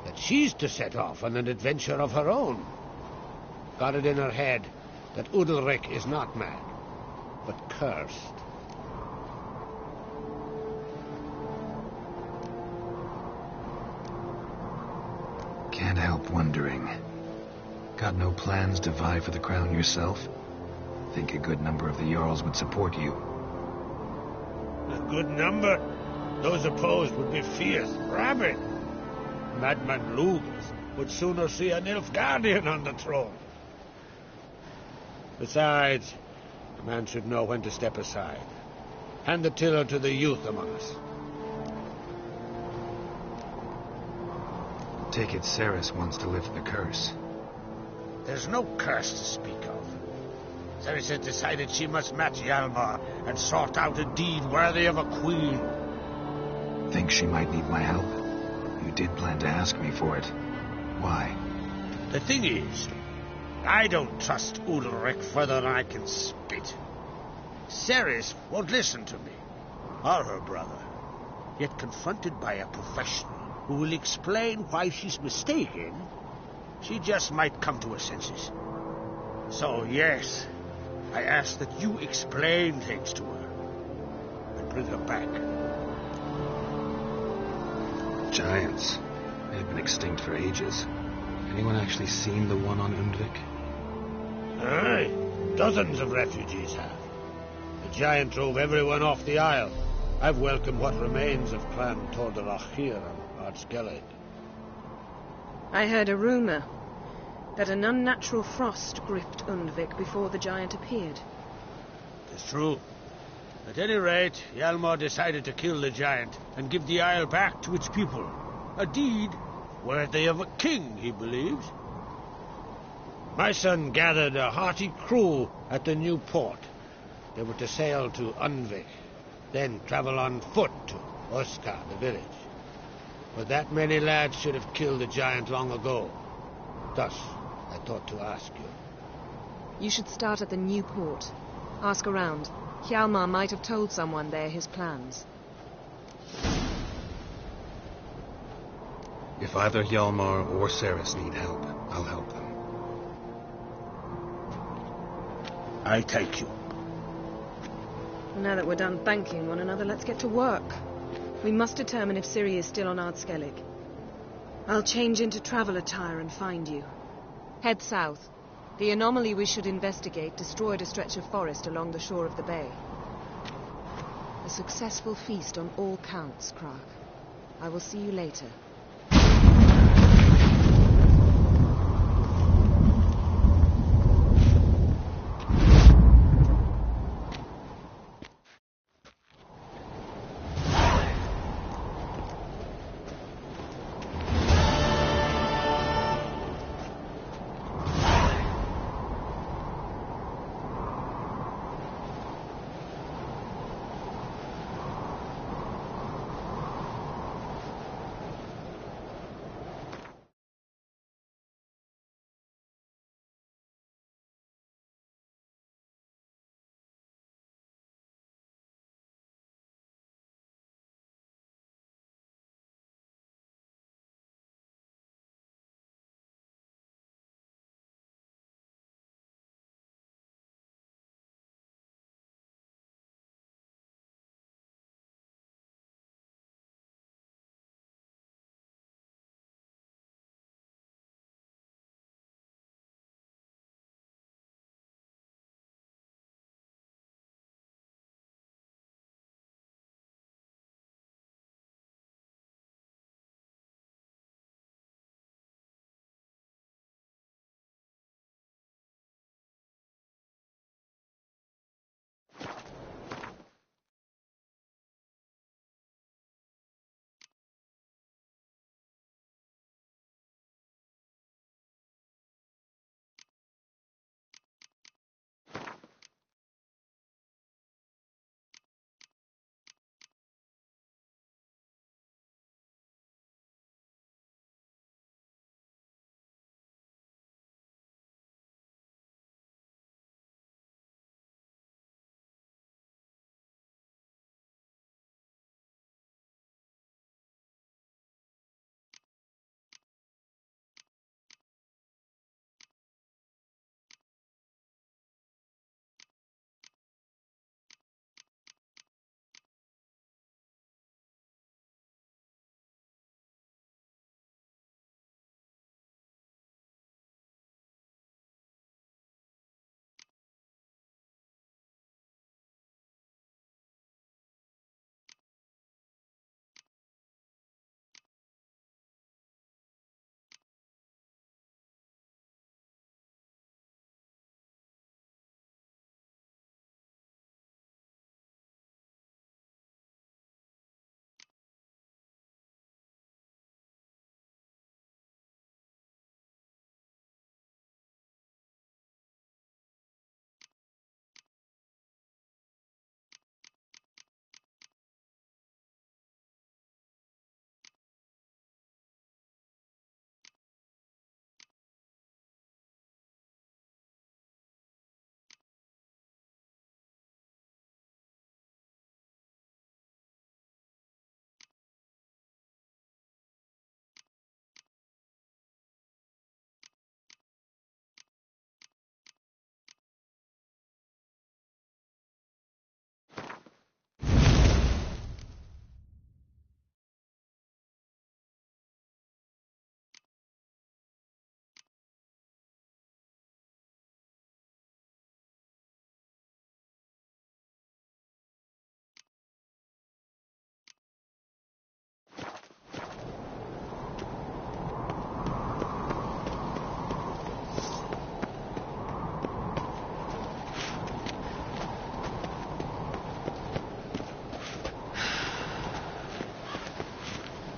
that she's to set off on an adventure of her own. Got it in her head that Udalryk is not mad, but cursed. Can't help wondering. Got no plans to vie for the crown yourself? Think a good number of the Jarls would support you. A good number? Those opposed would be fierce, rabid. Madman Lugus would sooner see an Nilfgaardian on the throne. Besides, a man should know when to step aside. Hand the tiller to the youth among us. Take it Ceres wants to lift the curse. There's no curse to speak of. Ceres has decided she must match Hjalmar and sort out a deed worthy of a queen. Think she might need my help? You did plan to ask me for it. Why? The thing is, I don't trust Udalryk further than I can spit. Ceres won't listen to me, or her brother. Yet confronted by a professional who will explain why she's mistaken, she just might come to her senses. So, yes, I ask that you explain things to her and bring her back. Giants. They've been extinct for ages. Anyone actually seen the one on Undvik? Aye, dozens of refugees have. The giant drove everyone off the isle. I've welcomed what remains of Clan Tordarach here on Ard Skellig. I heard a rumor that an unnatural frost gripped Undvik before the giant appeared. It's true. At any rate, Hjalmar decided to kill the giant and give the isle back to its people. A deed worthy of a king, he believes. My son gathered a hearty crew at the new port They were to sail to Unvik, then travel on foot to Oska, the village. But that many lads should have killed the giant long ago. Thus, I thought to ask you. You should start at the new port. Ask around. Hjalmar might have told someone there his plans. If either Hjalmar or Ceres need help, I'll help them. I take you. Now that we're done thanking one another, let's get to work. We must determine if Ciri is still on Ardskellig. I'll change into travel attire and find you. Head south. The anomaly we should investigate destroyed a stretch of forest along the shore of the bay. A successful feast on all counts, Krag. I will see you later.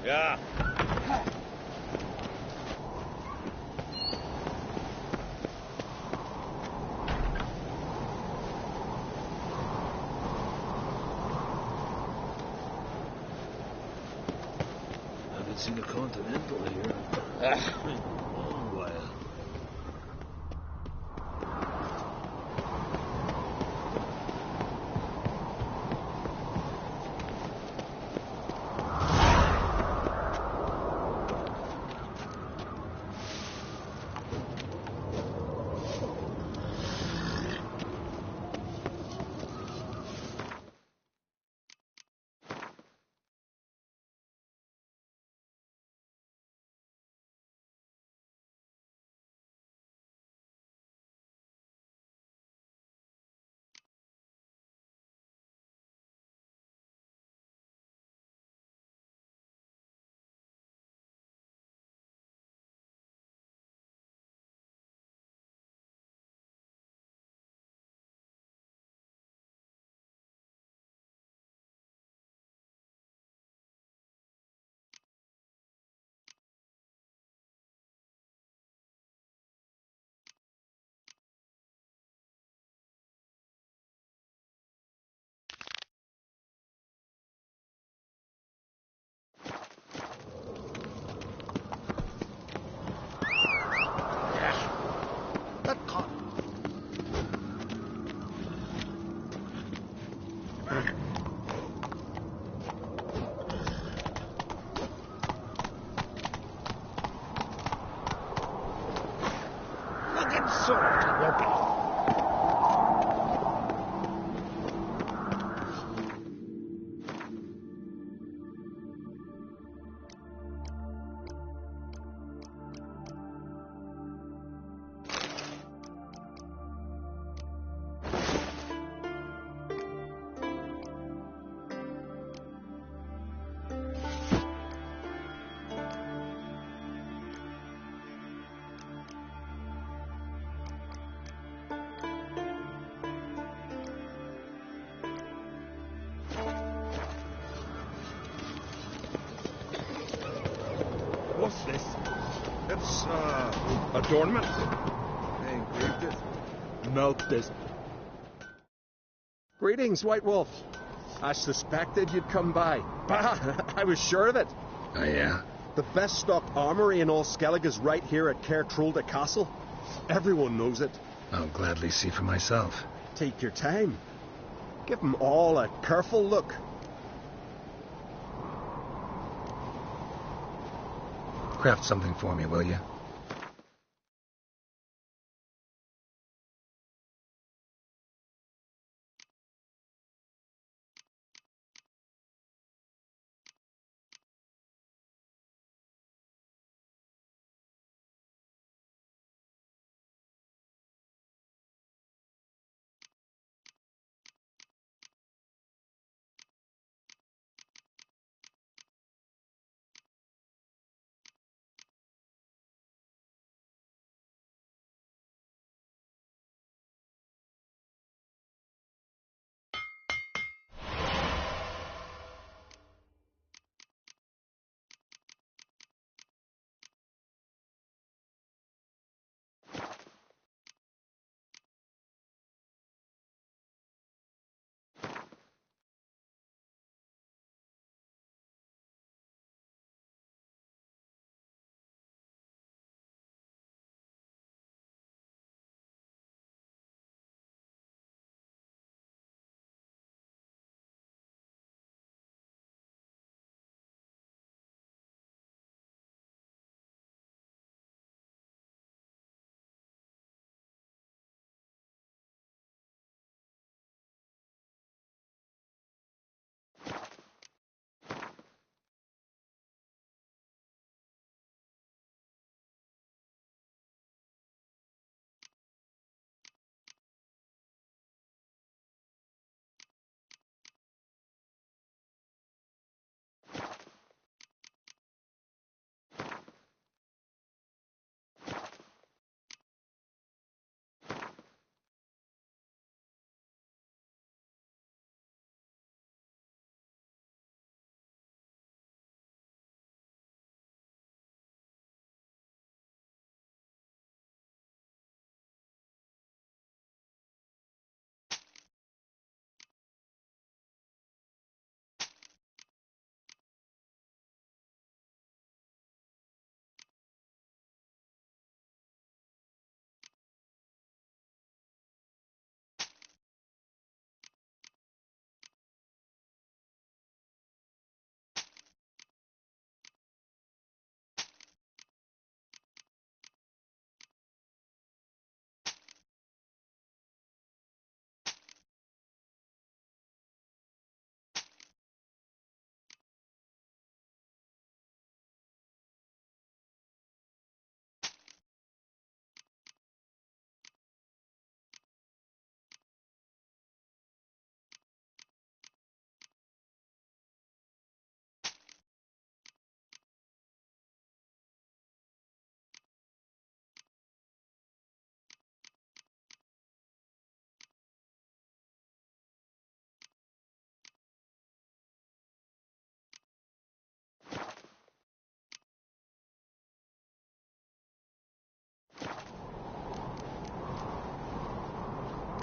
Yeah. haven't seen a Continental here. Long while. What's this? It's, adornment. They engraved it. Melt this. Greetings, White Wolf. I suspected you'd come by. Bah! I was sure of it. Oh, yeah? The best stocked armory in all Skellig is right here at Caer Trulda Castle. Everyone knows it. I'll gladly see for myself. Take your time. Give them all a careful look. Craft something for me, will you?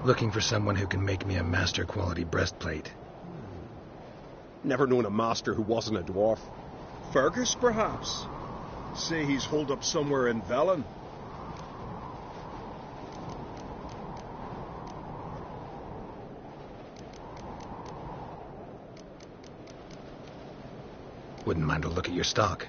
Looking for someone who can make me a master-quality breastplate. Never known a master who wasn't a dwarf. Fergus, perhaps? Say he's holed up somewhere in Velen. Wouldn't mind a look at your stock.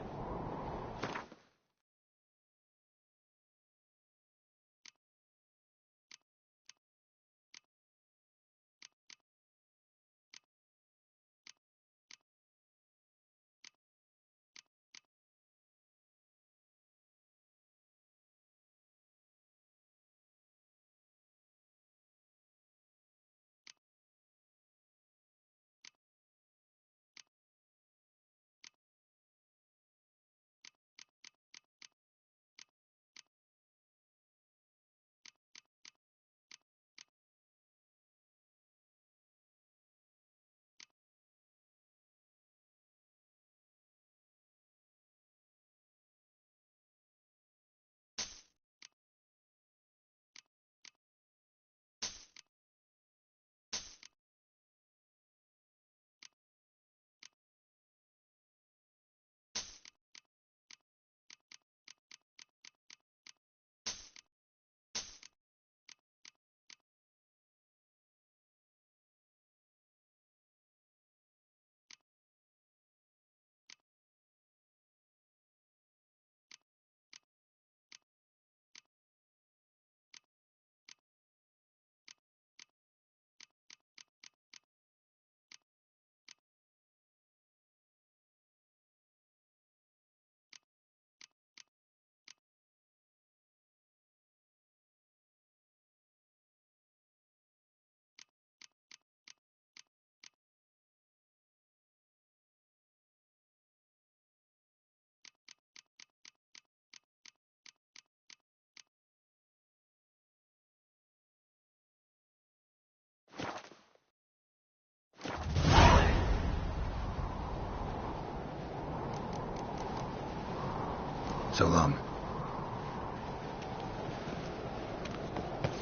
So long.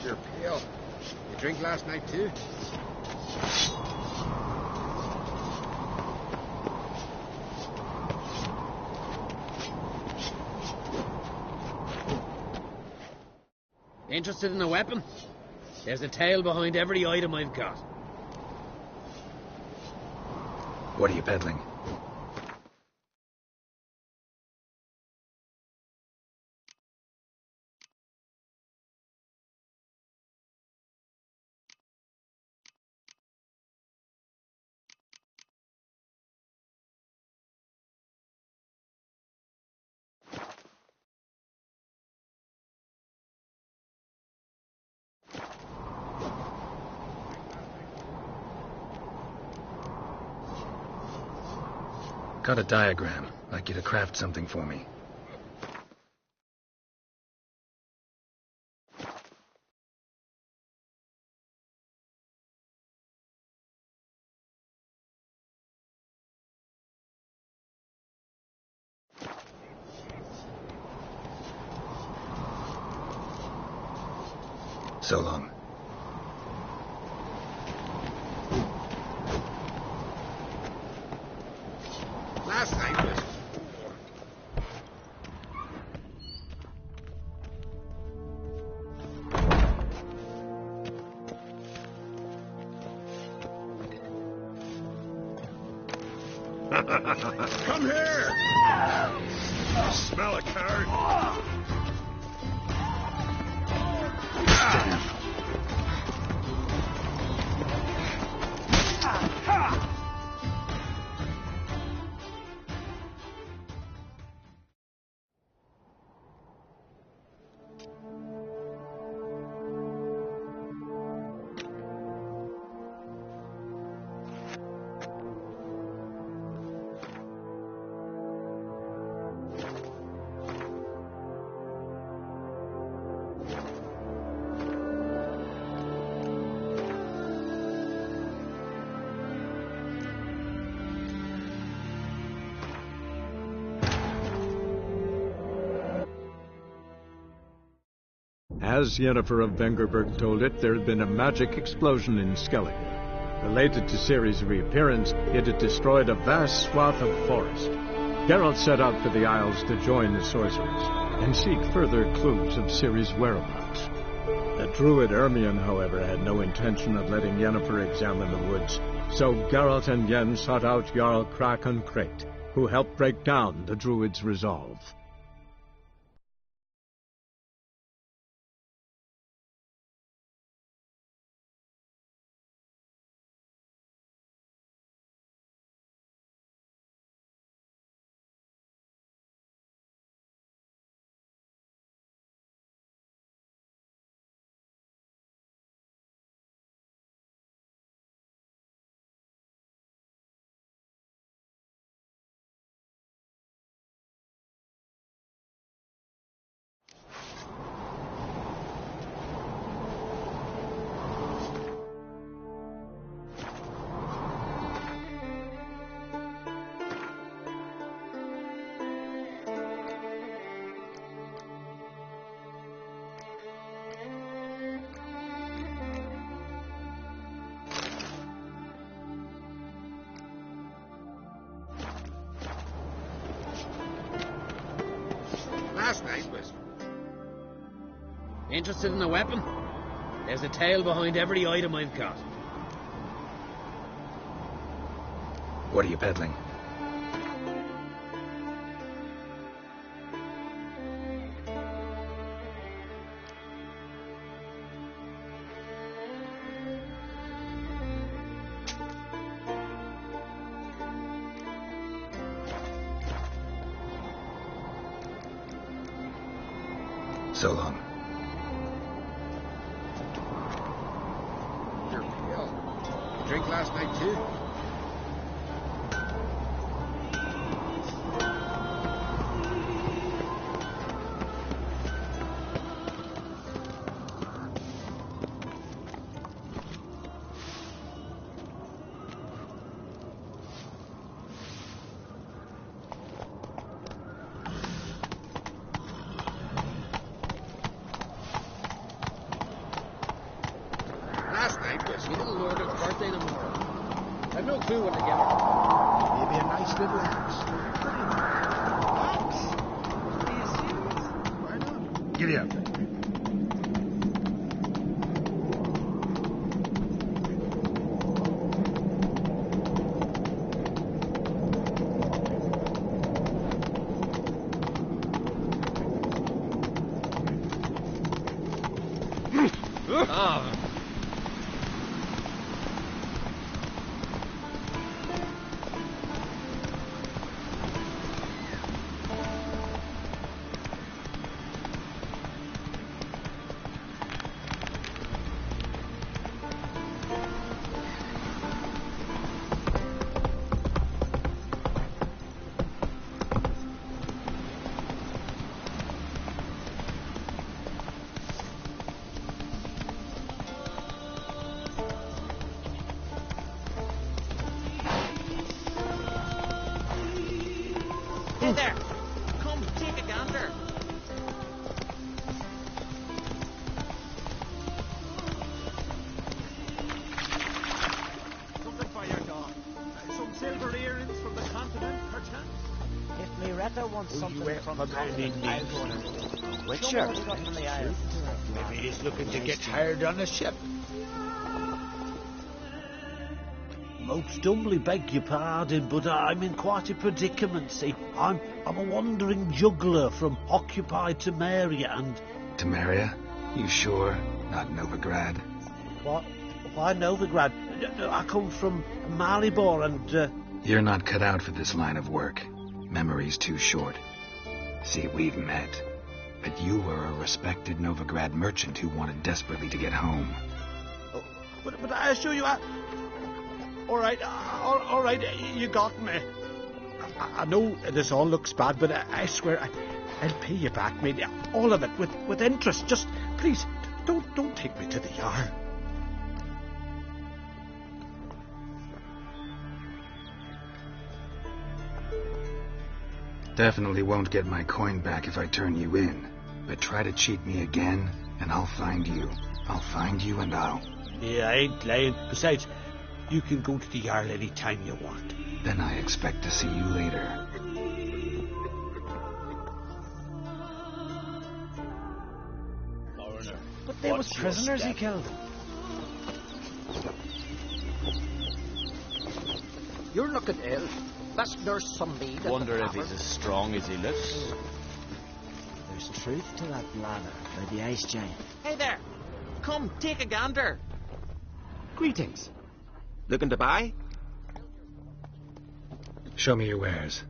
You're pale. You drink last night too? Interested in a weapon? There's a tale behind every item I've got. What are you peddling? Got a diagram. Like you to craft something for me. So long. Last night was... Come here! Smell a card? As Yennefer of Vengerberg told it, there had been a magic explosion in Skellige. Related to Ciri's reappearance, it had destroyed a vast swath of forest. Geralt set out for the Isles to join the sorcerers and seek further clues of Ciri's whereabouts. The druid Ermion, however, had no intention of letting Yennefer examine the woods, so Geralt and Yen sought out Jarl Krakon Crate, who helped break down the druid's resolve. Last night was... Interested in a weapon? There's a tale behind every item I've got. What are you peddling? So long. You're pale. Drink last night too? Last night was the little Lord's birthday tomorrow. I've no clue when to get it. Maybe a nice little axe. Axe? Are you serious? Why not? Giddy up. Oh. Hey there! Come, take a gander. Something for your dog. Some silver earrings from the continent, perchance? If Miretta wants something from the any continent, I'll needs? go on her. Which Show shirt? what we got from the Isles. Maybe he's looking to get hired on a ship. Most humbly beg your pardon, but I'm in quite a predicament, see. I'm a wandering juggler from occupied Temeria and... Temeria? You sure? Not Novigrad? What? Why Novigrad? I come from Maribor and... You're not cut out for this line of work. Memory's too short. See, we've met. But you were a respected Novigrad merchant who wanted desperately to get home. But I assure you, all right, you got me. I know this all looks bad, but I swear I'll pay you back, mate. All of it, with interest. Just, please, don't take me to the Jarl. Definitely won't get my coin back if I turn you in. But try to cheat me again, And I'll find you. I'll find you and I'll... Yeah, I ain't lying. Besides, you can go to the Jarl any time you want. Then I expect to see you later. But they was prisoners he killed. You're looking ill. That's Nurse Sunmead. Wonder if he's as strong as he looks. There's truth to that blather by the ice giant. Hey there! Come, take a gander. Greetings. Looking to buy? Show me your wares.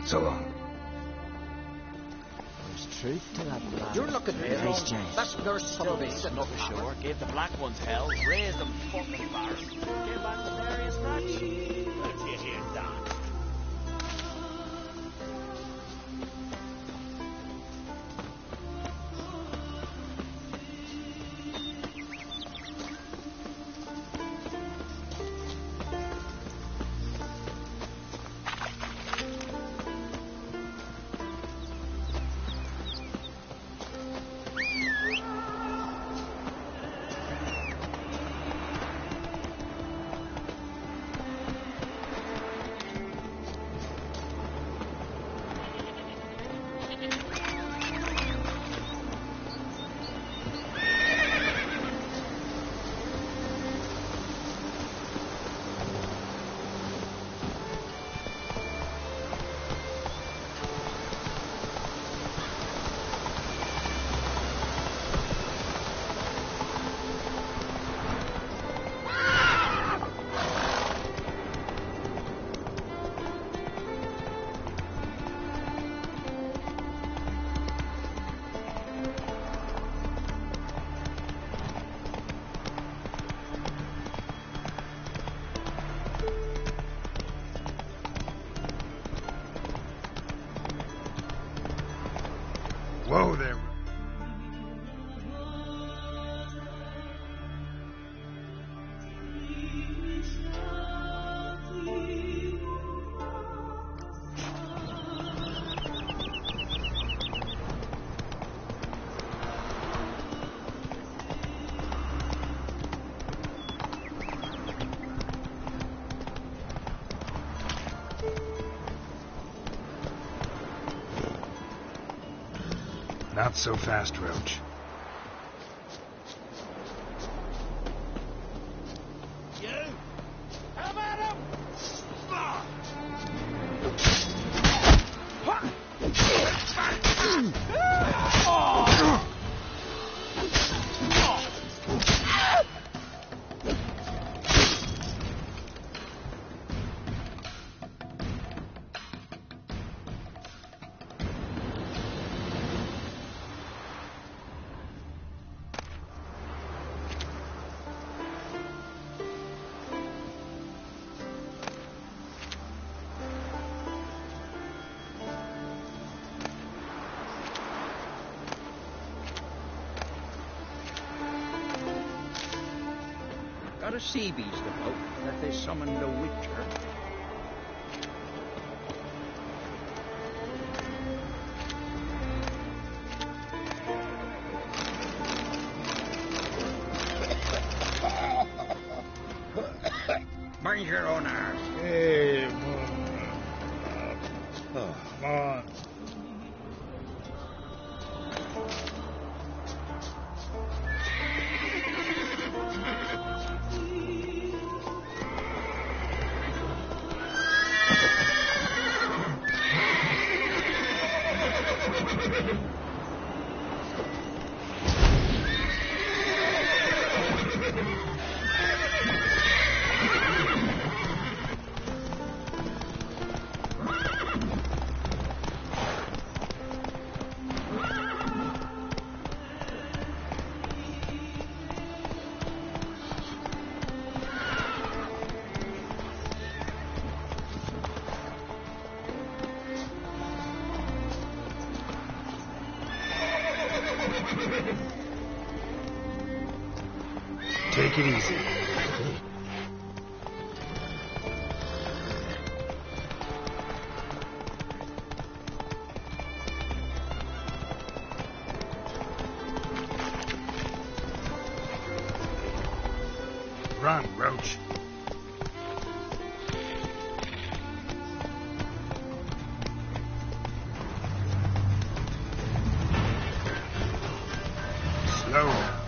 So long. There's truth to that blather. You're looking ill. Ice giant. That's Nurse Sunmead. Enough ashore. Gave the black ones hell. Raised them fucking barren. Gave back the various match. Let's get here, Don. Whoa there. Not so fast, Roach. You! Come at him! Got a sea beast about that they summoned the Witcher. Mind your own arse. Hey, come on. Take it easy. Run, Roach. Slow now.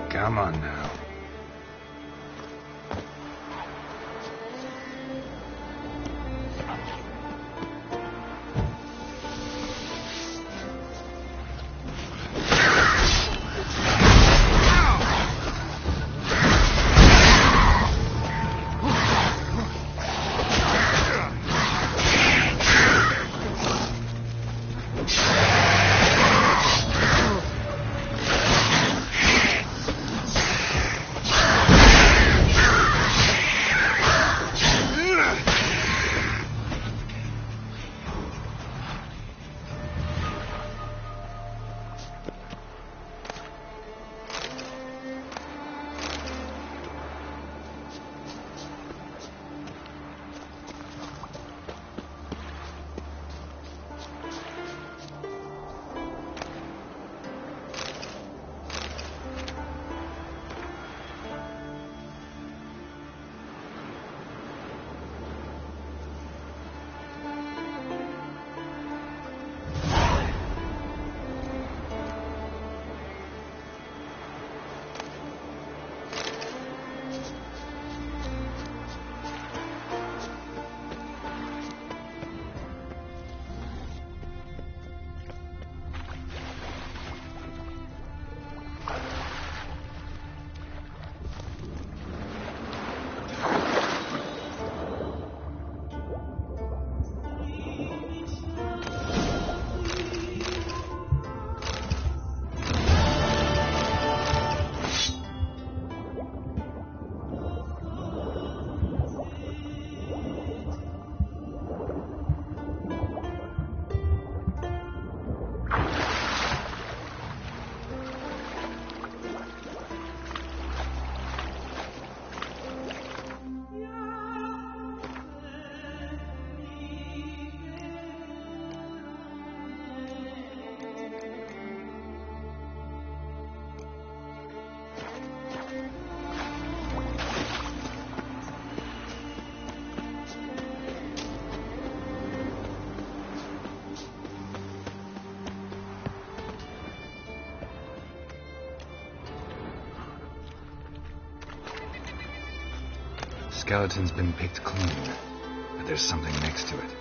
Come on now. Skeleton's been picked clean, but there's something next to it.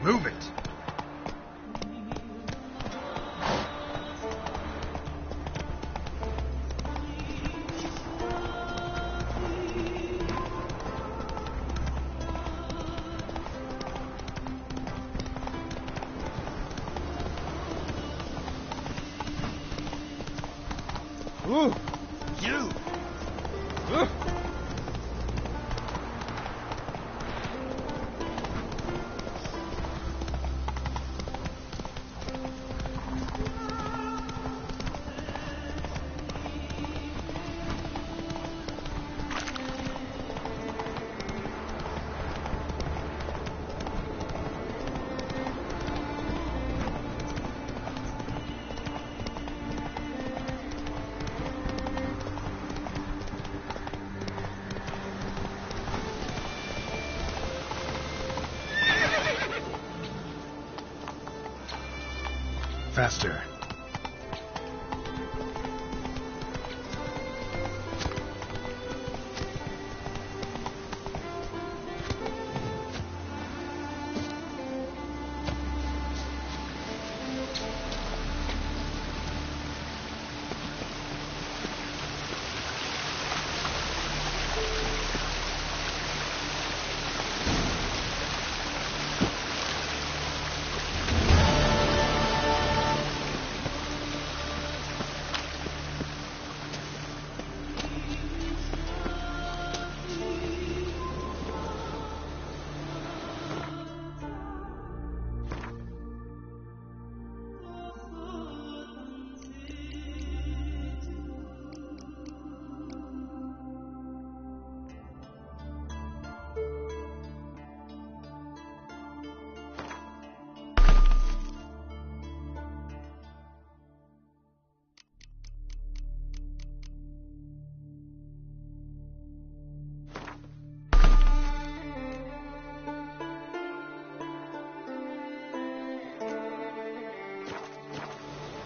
Move it. Ooh, you! Faster.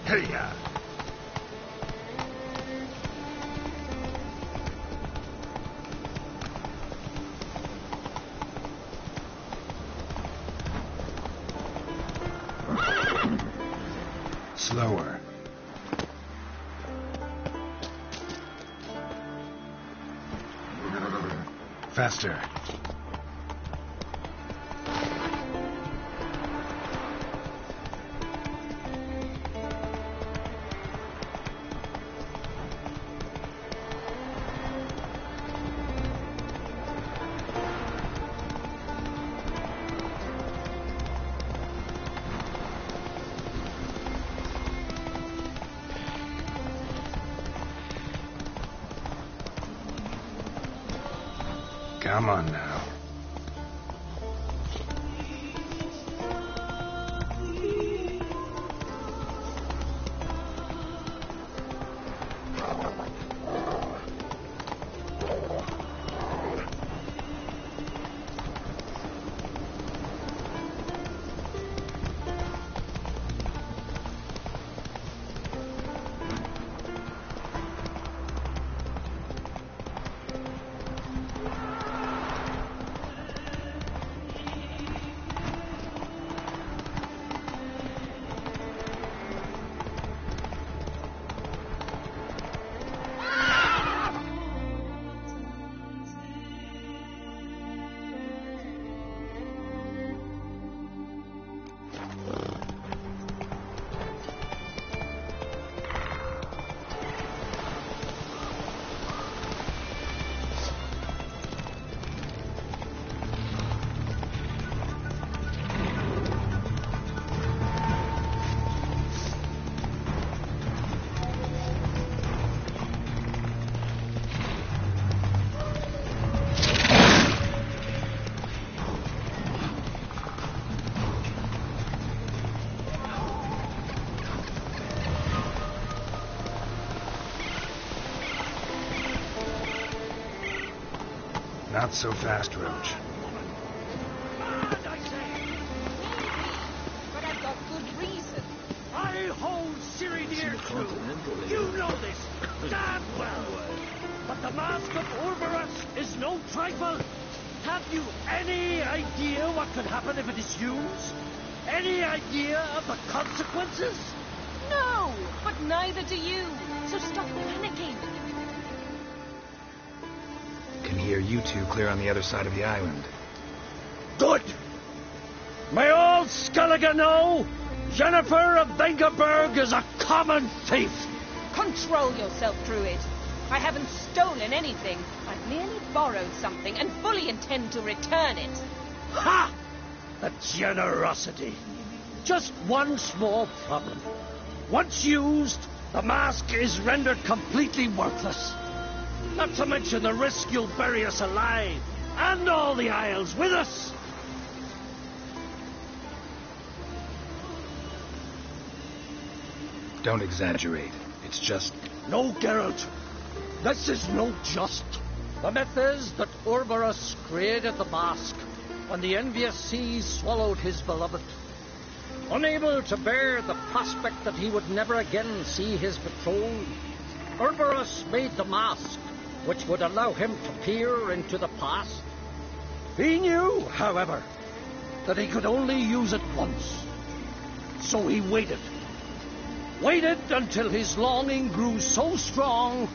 Hey-ya! Slower. Faster. Come on now. Not so fast, Roach. But I've got good reason. I hold Ciri near true. You know this damn well. But the mask of Urberus is no trifle. Have you any idea what could happen if it is used? Any idea of the consequences? No, but neither do you. So stop panicking. Can hear you two clear on the other side of the island. Good. May all Skellige know Jennifer of Vengerberg is a common thief. Control yourself, Druid. I haven't stolen anything. I've merely borrowed something and fully intend to return it. Ha! The generosity. Just one small problem. Once used, the mask is rendered completely worthless. Not to mention the risk you'll bury us alive, and all the Isles with us. Don't exaggerate. It's just... No, Geralt. This is no just. The myth is that Urberus created the mask when the envious seas swallowed his beloved. Unable to bear the prospect that he would never again see his betrothed, Urberus made the mask, which would allow him to peer into the past. He knew, however, that he could only use it once. So he waited. Waited until his longing grew so strong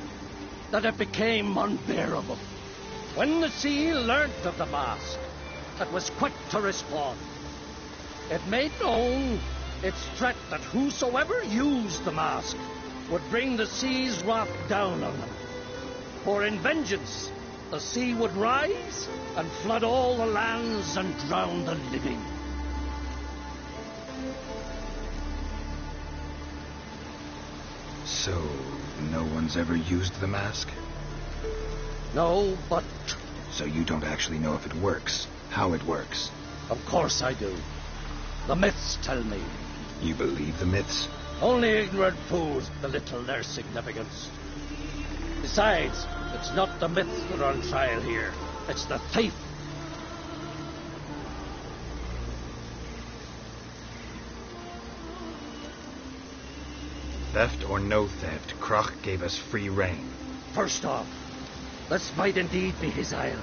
that it became unbearable. When the sea learnt of the mask, it was quick to respond. It made known its threat that whosoever used the mask would bring the sea's wrath down on them. For in vengeance, the sea would rise and flood all the lands and drown the living. So, no one's ever used the mask? No, but... So you don't actually know if it works, how it works? Of course I do. The myths tell me. You believe the myths? Only ignorant fools belittle their significance. Besides, it's not the myths that are on trial here. It's the thief. Theft or no theft, Crach gave us free rein. First off, this might indeed be his isle.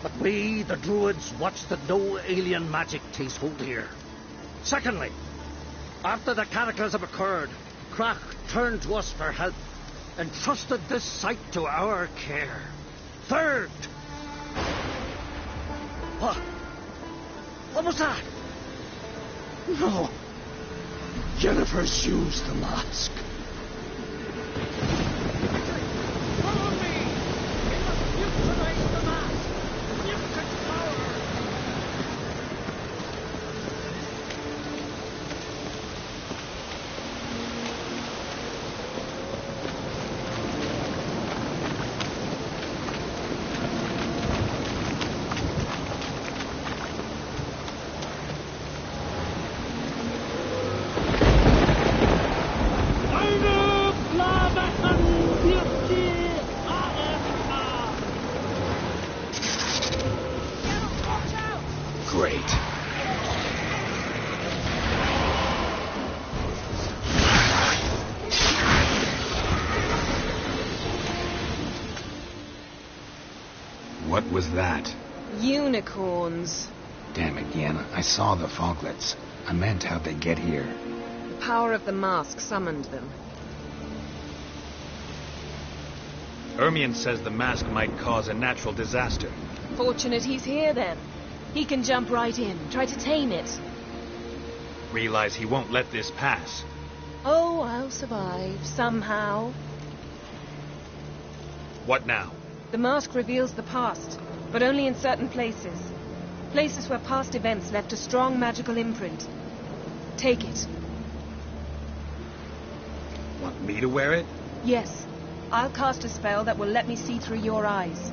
But we, the Druids, watch that no alien magic takes hold here. Secondly, after the cataclysm occurred, Crach turned to us for help, and trusted this site to our care. Third... What was that? No. Jennifer's used the mask. Follow me! We must utilize the mask! Mutant power! What was that? Unicorns. Damn it, Yen. I saw the foglets. I meant how'd they get here? The power of the mask summoned them. Ermion says the mask might cause a natural disaster. Fortunate he's here, then. He can jump right in, try to tame it. Realize he won't let this pass. Oh, I'll survive, somehow. What now? The mask reveals the past, but only in certain places. Places where past events left a strong magical imprint. Take it. Want me to wear it? Yes. I'll cast a spell that will let me see through your eyes.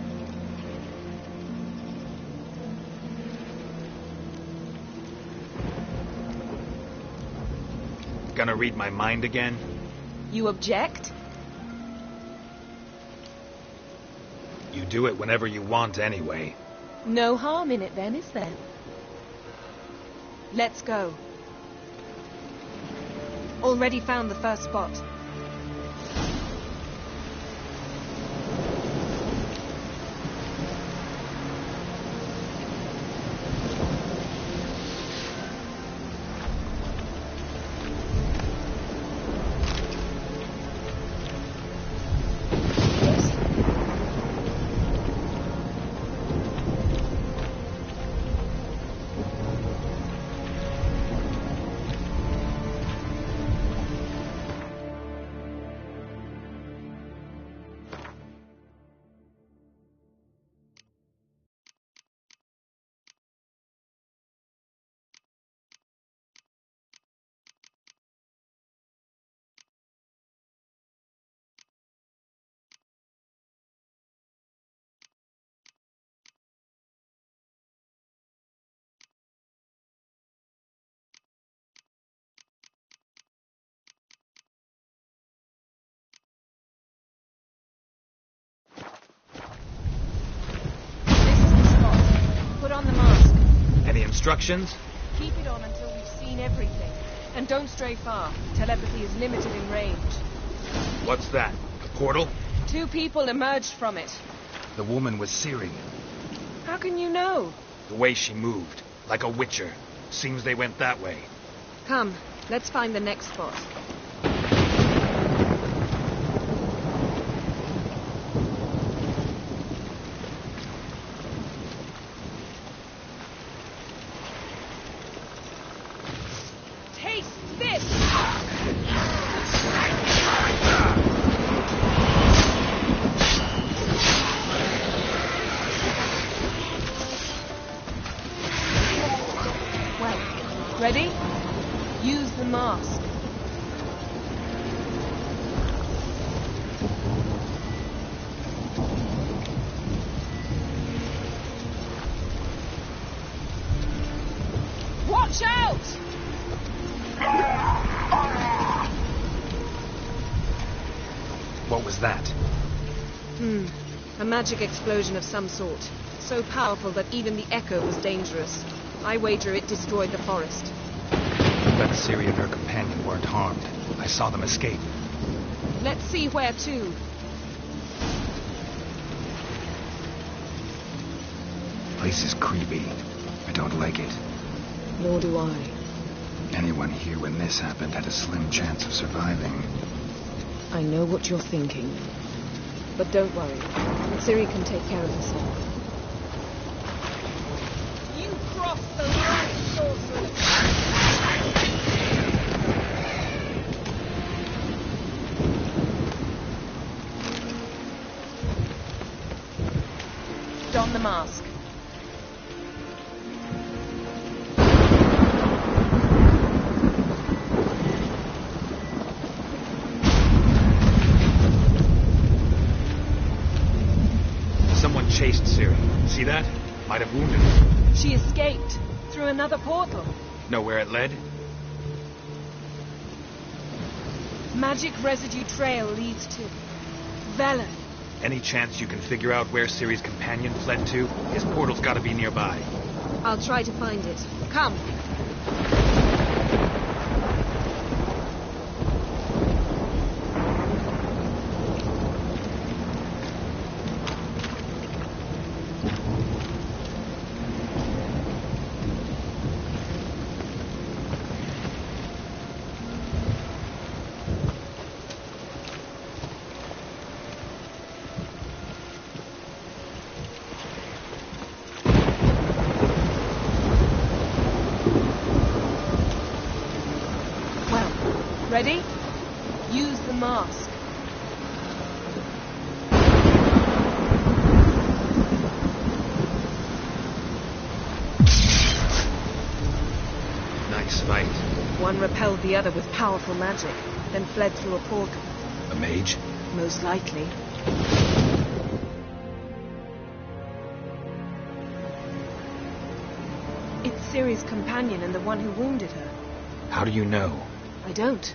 Gonna read my mind again? You object? You do it whenever you want anyway. No harm in it then, is there? Let's go. Already found the first spot. instructions? Keep it on until we've seen everything. And don't stray far. Telepathy is limited in range. What's that? A portal? 2 people emerged from it. The woman was Ciri. How can you know? The way she moved. Like a witcher. Seems they went that way. Come, let's find the next spot. Ready? Use the mask. Watch out! What was that? A magic explosion of some sort. So powerful that even the echo was dangerous. I wager it destroyed the forest. But Ciri and her companion weren't harmed. I saw them escape. Let's see where to. Place is creepy. I don't like it. Nor do I. Anyone here when this happened had a slim chance of surviving. I know what you're thinking. But don't worry. Ciri can take care of herself. You crossed the line, sorceress! Don the mask. Someone chased Ciri. See that? Might have wounded her. She escaped through another portal. Know where it led? Magic residue trail leads to Velen. Any chance you can figure out where Ciri's companion fled to? His portal's gotta be nearby. I'll try to find it. Come. Ready? Use the mask. Nice fight. One repelled the other with powerful magic, then fled through a portal. A mage? Most likely. It's Ciri's companion and the one who wounded her. How do you know? I don't.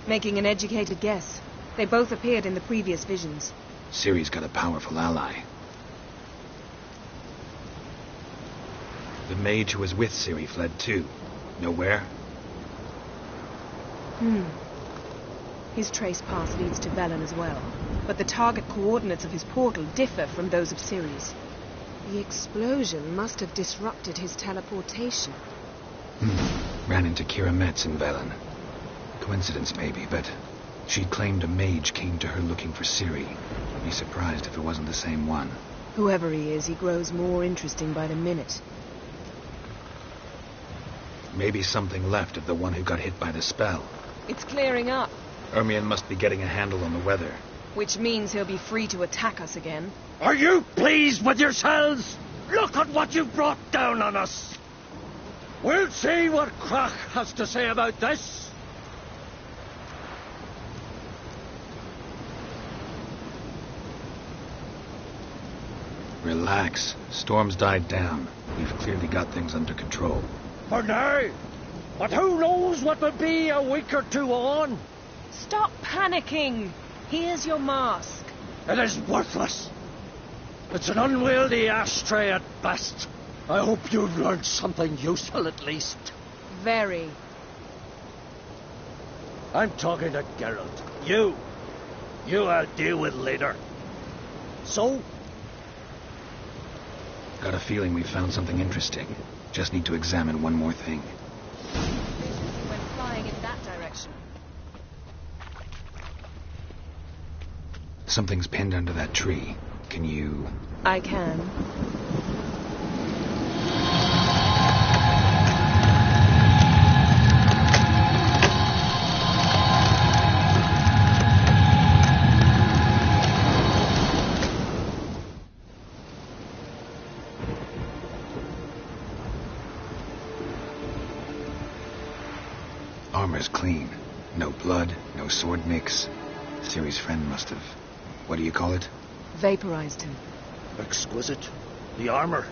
Making an educated guess. They both appeared in the previous visions. Ciri's got a powerful ally. The mage who was with Ciri fled too. Know where? His trace path leads to Velen as well. But the target coordinates of his portal differ from those of Ciri's. The explosion must have disrupted his teleportation. Ran into Kira Metz in Velen. Coincidence maybe, but she claimed a mage came to her looking for Ciri. I'd be surprised if it wasn't the same one. Whoever he is, he grows more interesting by the minute. Maybe something left of the one who got hit by the spell. It's clearing up. Ermion must be getting a handle on the weather. Which means he'll be free to attack us again. Are you pleased with yourselves? Look at what you've brought down on us. We'll see what Crach has to say about this. Relax. Storm's died down. We've clearly got things under control. For now. But who knows what will be a week or two on? Stop panicking. Here's your mask. It is worthless. It's an unwieldy ashtray at best. I hope you've learned something useful at least. Very. I'm talking to Geralt. You I'll deal with later. So? Got a feeling we found something interesting. Just need to examine one more thing. Went flying in that direction. Something's pinned under that tree. Can you... I can. Armor's clean. No blood, no sword nicks. Ciri's friend must have... What do you call it? Vaporized him. Exquisite. The armor.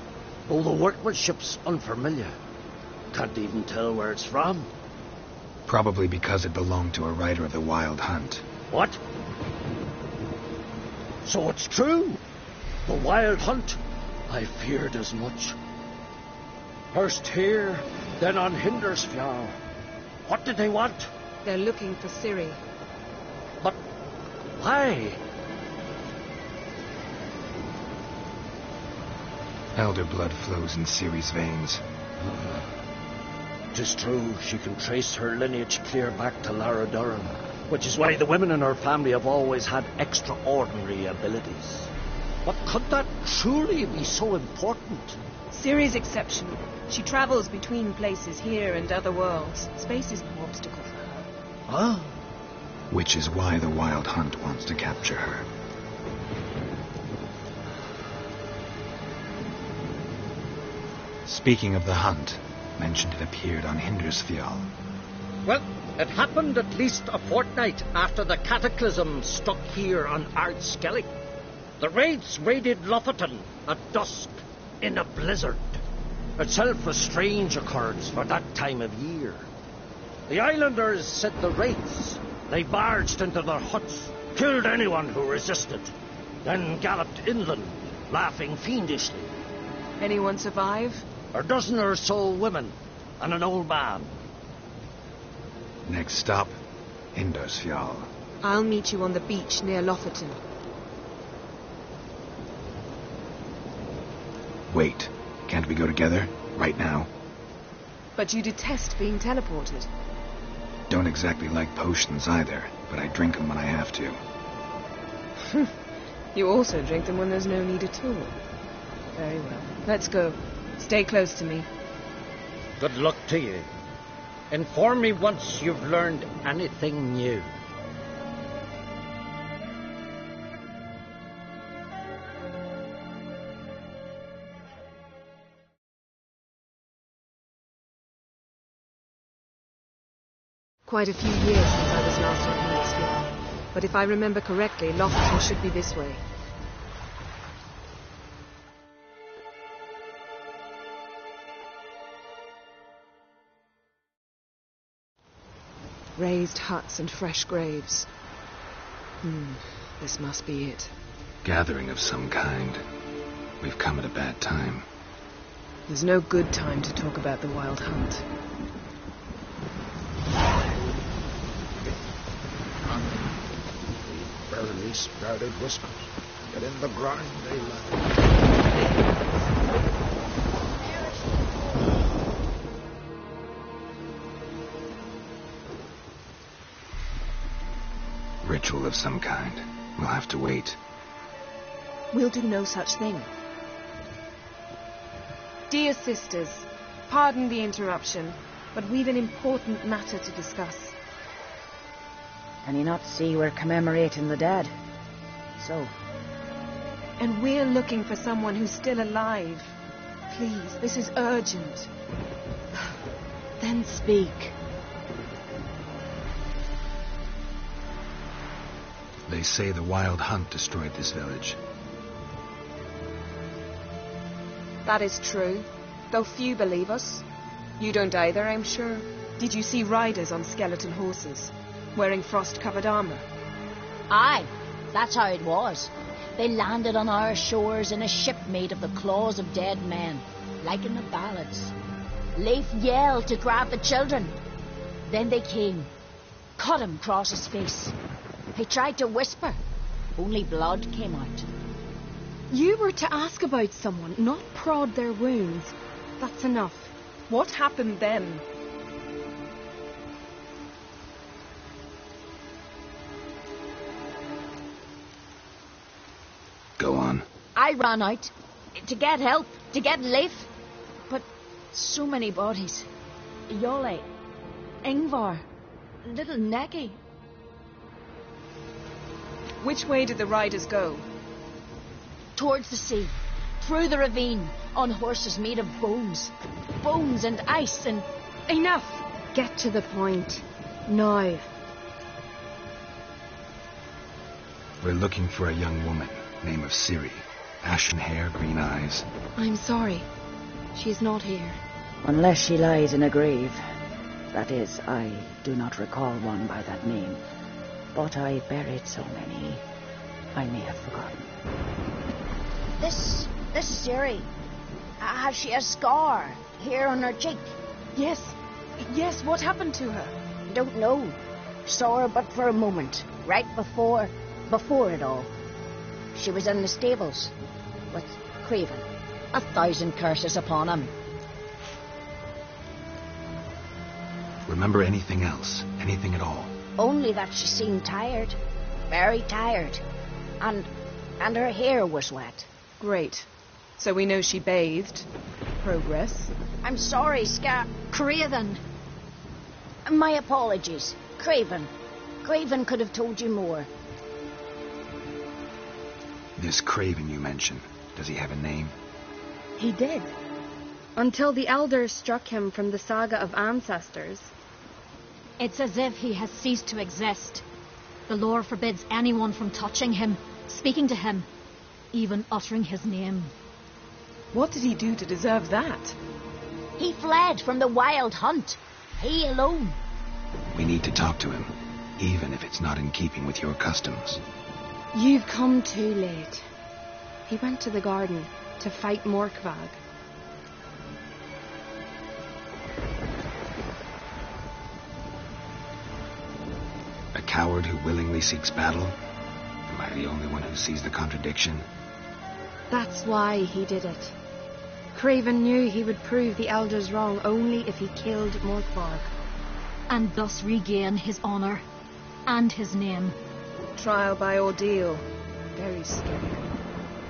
Oh, the workmanship's unfamiliar. Can't even tell where it's from. Probably because it belonged to a rider of the Wild Hunt. What? So it's true? The Wild Hunt? I feared as much. First here, then on Hindersfjall. What did they want? They're looking for Ciri. But why? Elder blood flows in Ciri's veins. 'Tis true, she can trace her lineage clear back to Lara Durham, which is why the women in her family have always had extraordinary abilities. But could that truly be so important? Ciri's exceptional. She travels between places here and other worlds. Space is no obstacle for her. Huh? Which is why the Wild Hunt wants to capture her. Speaking of the hunt, mentioned it appeared on Hindersfjall. Well, it happened at least a fortnight after the cataclysm struck here on Ardskellig. The raids raided Lofoten at dusk in a blizzard. Itself a strange occurrence for that time of year. The islanders set the raids. They barged into their huts, killed anyone who resisted, then galloped inland, laughing fiendishly. Anyone survive? A dozen or so women and an old man. Next stop, Hindersfjall. I'll meet you on the beach near Lofoten. Wait, can't we go together? Right now? But you detest being teleported. Don't exactly like potions either, but I drink them when I have to. You also drink them when there's no need at all. Very well. Let's go. Stay close to me. Good luck to you. Inform me once you've learned anything new. Quite a few years since I was last on Hindersfjall. But if I remember correctly, Lofoten should be this way. Raised huts and fresh graves. This must be it. Gathering of some kind. We've come at a bad time. There's no good time to talk about the Wild Hunt. Barely sprouted whiskers. Get in the grind, they lad. Ritual of some kind. We'll have to wait. We'll do no such thing. Dear sisters, pardon the interruption, but we've an important matter to discuss. Can you not see we're commemorating the dead? So? And we're looking for someone who's still alive. Please, this is urgent. Then speak. They say the Wild Hunt destroyed this village. That is true, though few believe us. You don't either, I'm sure. Did you see riders on skeleton horses, wearing frost-covered armor? Aye, that's how it was. They landed on our shores in a ship made of the claws of dead men. like in the ballads. Leif yelled to grab the children. Then they came, cut him across his face. He tried to whisper, only blood came out. You were to ask about someone, not prod their wounds. That's enough. What happened then? Go on. I ran out to get help, to get Leif. But so many bodies. Yole, Ingvar, little Necky. Which way did the riders go? Towards the sea, through the ravine, on horses made of bones. Bones and ice and... Enough! Get to the point. Now. We're looking for a young woman, name of Ciri. Ashen hair, green eyes. I'm sorry. She's not here. Unless she lies in a grave. That is, I do not recall one by that name. But I buried so many, I may have forgotten. This Ciri, has she a scar here on her cheek? Yes, what happened to her? Don't know. Saw her but for a moment, right before it all. She was in the stables with Craven. 1,000 curses upon him. Remember anything else? Anything at all? Only that she seemed tired. Very tired. And her hair was wet. Great. So we know she bathed. Progress. I'm sorry, Craven. My apologies. Craven. Craven could have told you more. This Craven you mentioned, does he have a name? He did. Until the elders struck him from the saga of ancestors. It's as if he has ceased to exist. The lore forbids anyone from touching him, speaking to him, even uttering his name. What did he do to deserve that? He fled from the wild hunt. He alone. We need to talk to him, even if it's not in keeping with your customs. You've come too late. He went to the garden to fight Morkvag. A coward who willingly seeks battle? Am I the only one who sees the contradiction? That's why he did it. Craven knew he would prove the elders wrong only if he killed Morkvarg. And thus regain his honor and his name. Trial by ordeal. Very scary.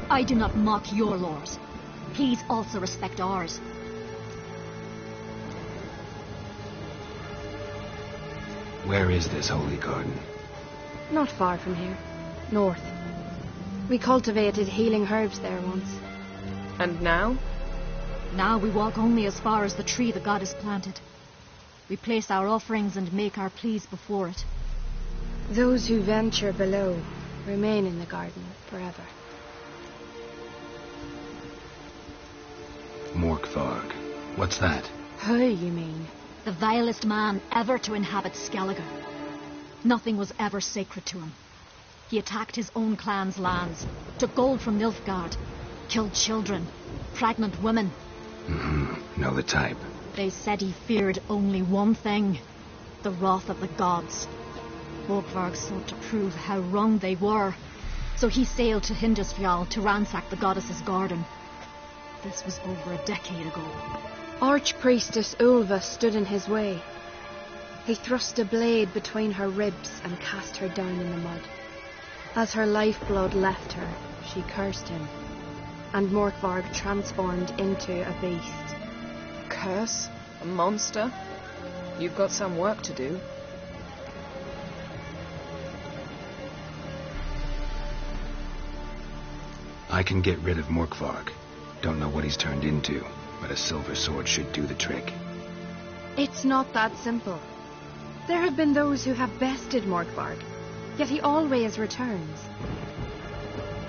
I do not mock your laws. Please also respect ours. Where is this holy garden? Not far from here. North. We cultivated healing herbs there once. And now? Now we walk only as far as the tree the goddess planted. We place our offerings and make our pleas before it. Those who venture below remain in the garden forever. Morkvarg. What's that? Who, you mean? The vilest man ever to inhabit Skellige. Nothing was ever sacred to him. He attacked his own clan's lands, took gold from Nilfgaard, killed children, pregnant women. Know the type. They said he feared only one thing, the wrath of the gods. Morkvarg sought to prove how wrong they were, so he sailed to Hindisfjall to ransack the goddess's garden. This was over a decade ago. Archpriestess Ulva stood in his way. He thrust a blade between her ribs and cast her down in the mud. As her lifeblood left her, she cursed him, and Morkvarg transformed into a beast. Curse? A monster? You've got some work to do. I can get rid of Morkvarg. Don't know what he's turned into, but a silver sword should do the trick. It's not that simple. There have been those who have bested Morkvarg, yet he always returns.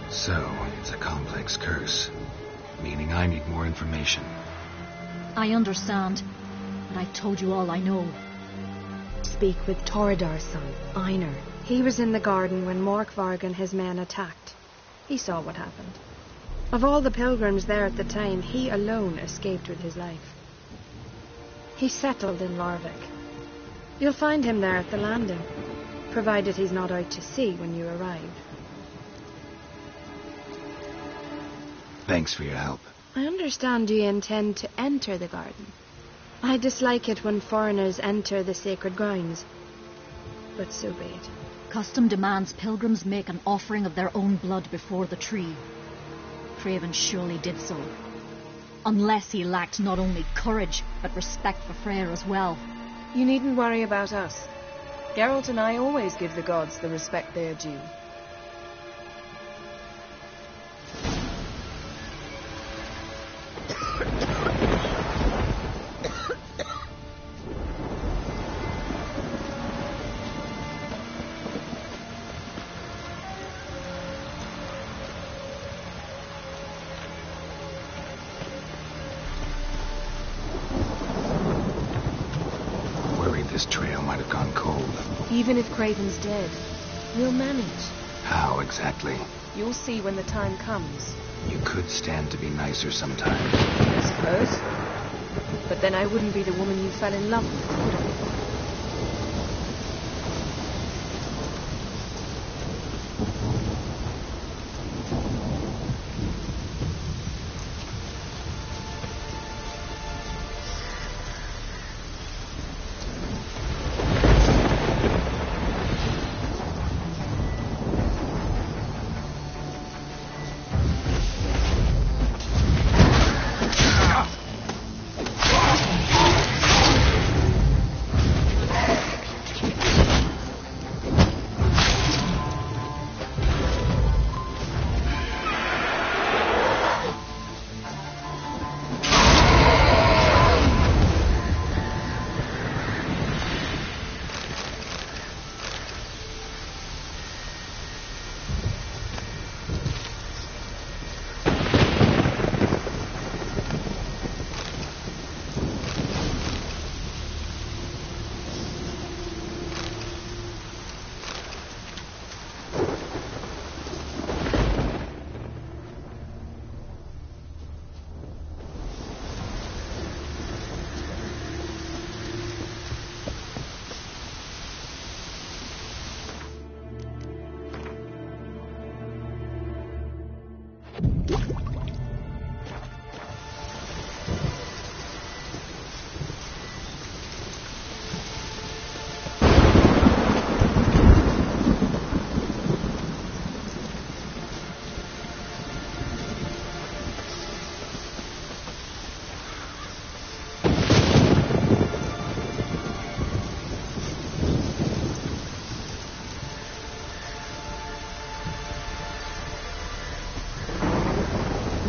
So, it's a complex curse, meaning I need more information. I understand, but I told you all I know. Speak with Toredar's son, Einar. He was in the garden when Morkvarg and his men attacked. He saw what happened. Of all the pilgrims there at the time, he alone escaped with his life. He settled in Larvik. You'll find him there at the landing, provided he's not out to sea when you arrive. Thanks for your help. I understand you intend to enter the garden. I dislike it when foreigners enter the sacred grounds, but so be it. Custom demands pilgrims make an offering of their own blood before the tree. Craven surely did so. Unless he lacked not only courage, but respect for Freyr as well. You needn't worry about us. Geralt and I always give the gods the respect they are due. This trail might have gone cold. Even if Craven's dead, we'll manage. How exactly? You'll see when the time comes. You could stand to be nicer sometimes. I suppose. But then I wouldn't be the woman you fell in love with, would I?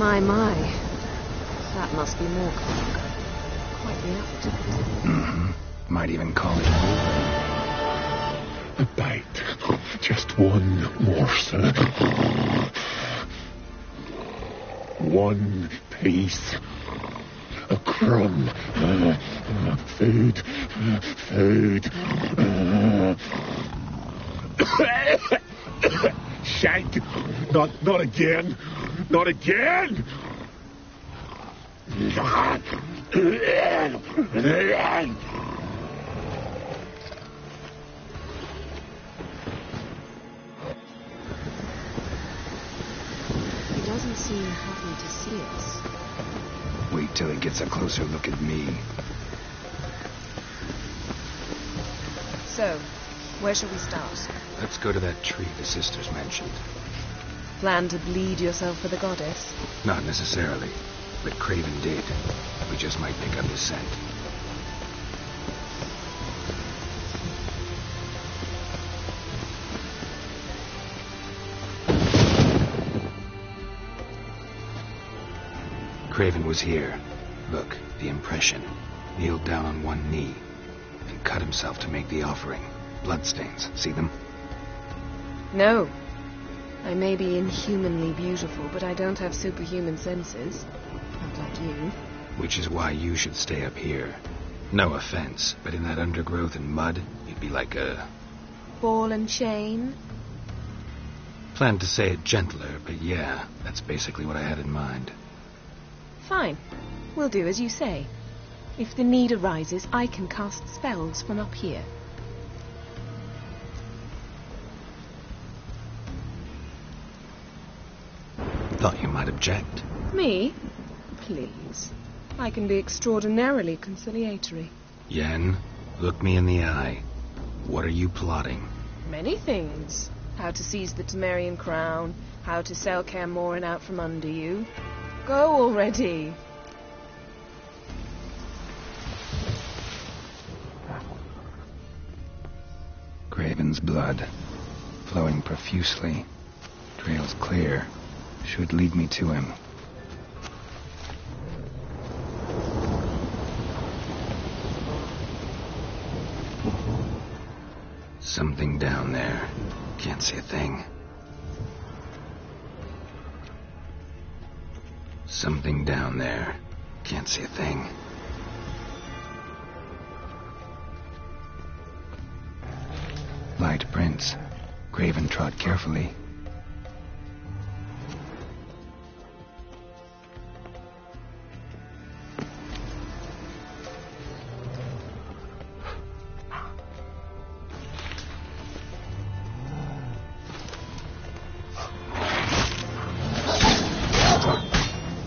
My. That must be more cock. Quite the appetite. Might even call it a bite. Just one morsel. One piece. A crumb. Food. Shank. Not again. Not again! He doesn't seem happy to see us. Wait till he gets a closer look at me. So, where shall we start? Let's go to that tree the sisters mentioned. Plan to bleed yourself for the goddess? Not necessarily, but Craven did. We just might pick up his scent. Craven was here. Look, the impression. Kneeled down on one knee and cut himself to make the offering. Bloodstains. See them? No. I may be inhumanly beautiful, but I don't have superhuman senses. Not like you. Which is why you should stay up here. No offense, but in that undergrowth and mud, you'd be like a... Ball and chain? planned to say it gentler, but yeah, that's basically what I had in mind. Fine. We'll do as you say. If the need arises, I can cast spells from up here. Thought you might object. Me? Please. I can be extraordinarily conciliatory. Yen, look me in the eye. What are you plotting? Many things. How to seize the Temerian crown, how to sell Kaer Morhen out from under you. Go already. Craven's blood, flowing profusely. Trail's clear. Should lead me to him. Something down there. Can't see a thing. Something down there. Can't see a thing. Light prints. Craven trod carefully.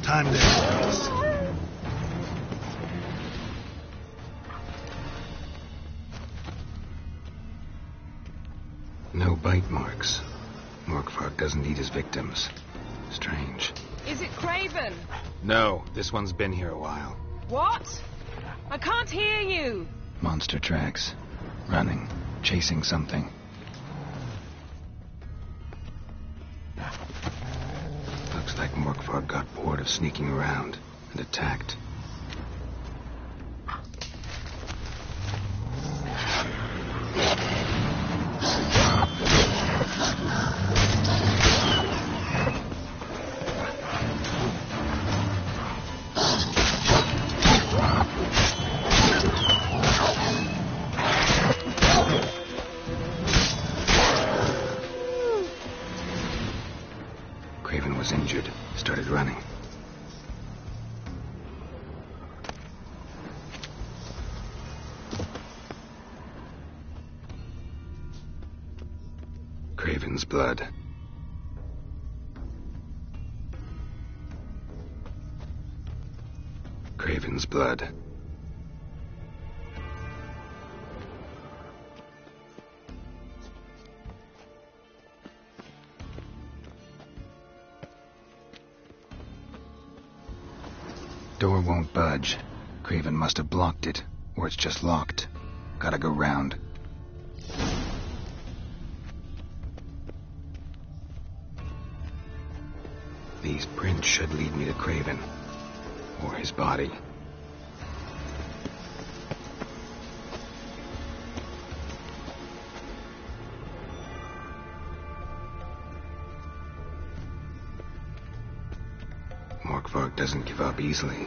Time there. No bite marks. Morkvark doesn't eat his victims. Strange. Is it Craven? No, this one's been here a while. What? I can't hear you. Monster tracks. Running. Chasing something. Looks like Morkvark got bored of sneaking around and attacked. Craven was injured, started running. Craven's blood. Craven's blood. Door won't budge. Craven must have blocked it, or it's just locked. Gotta go round. These prints should lead me to Craven. Or his body. Morkvark doesn't give up easily.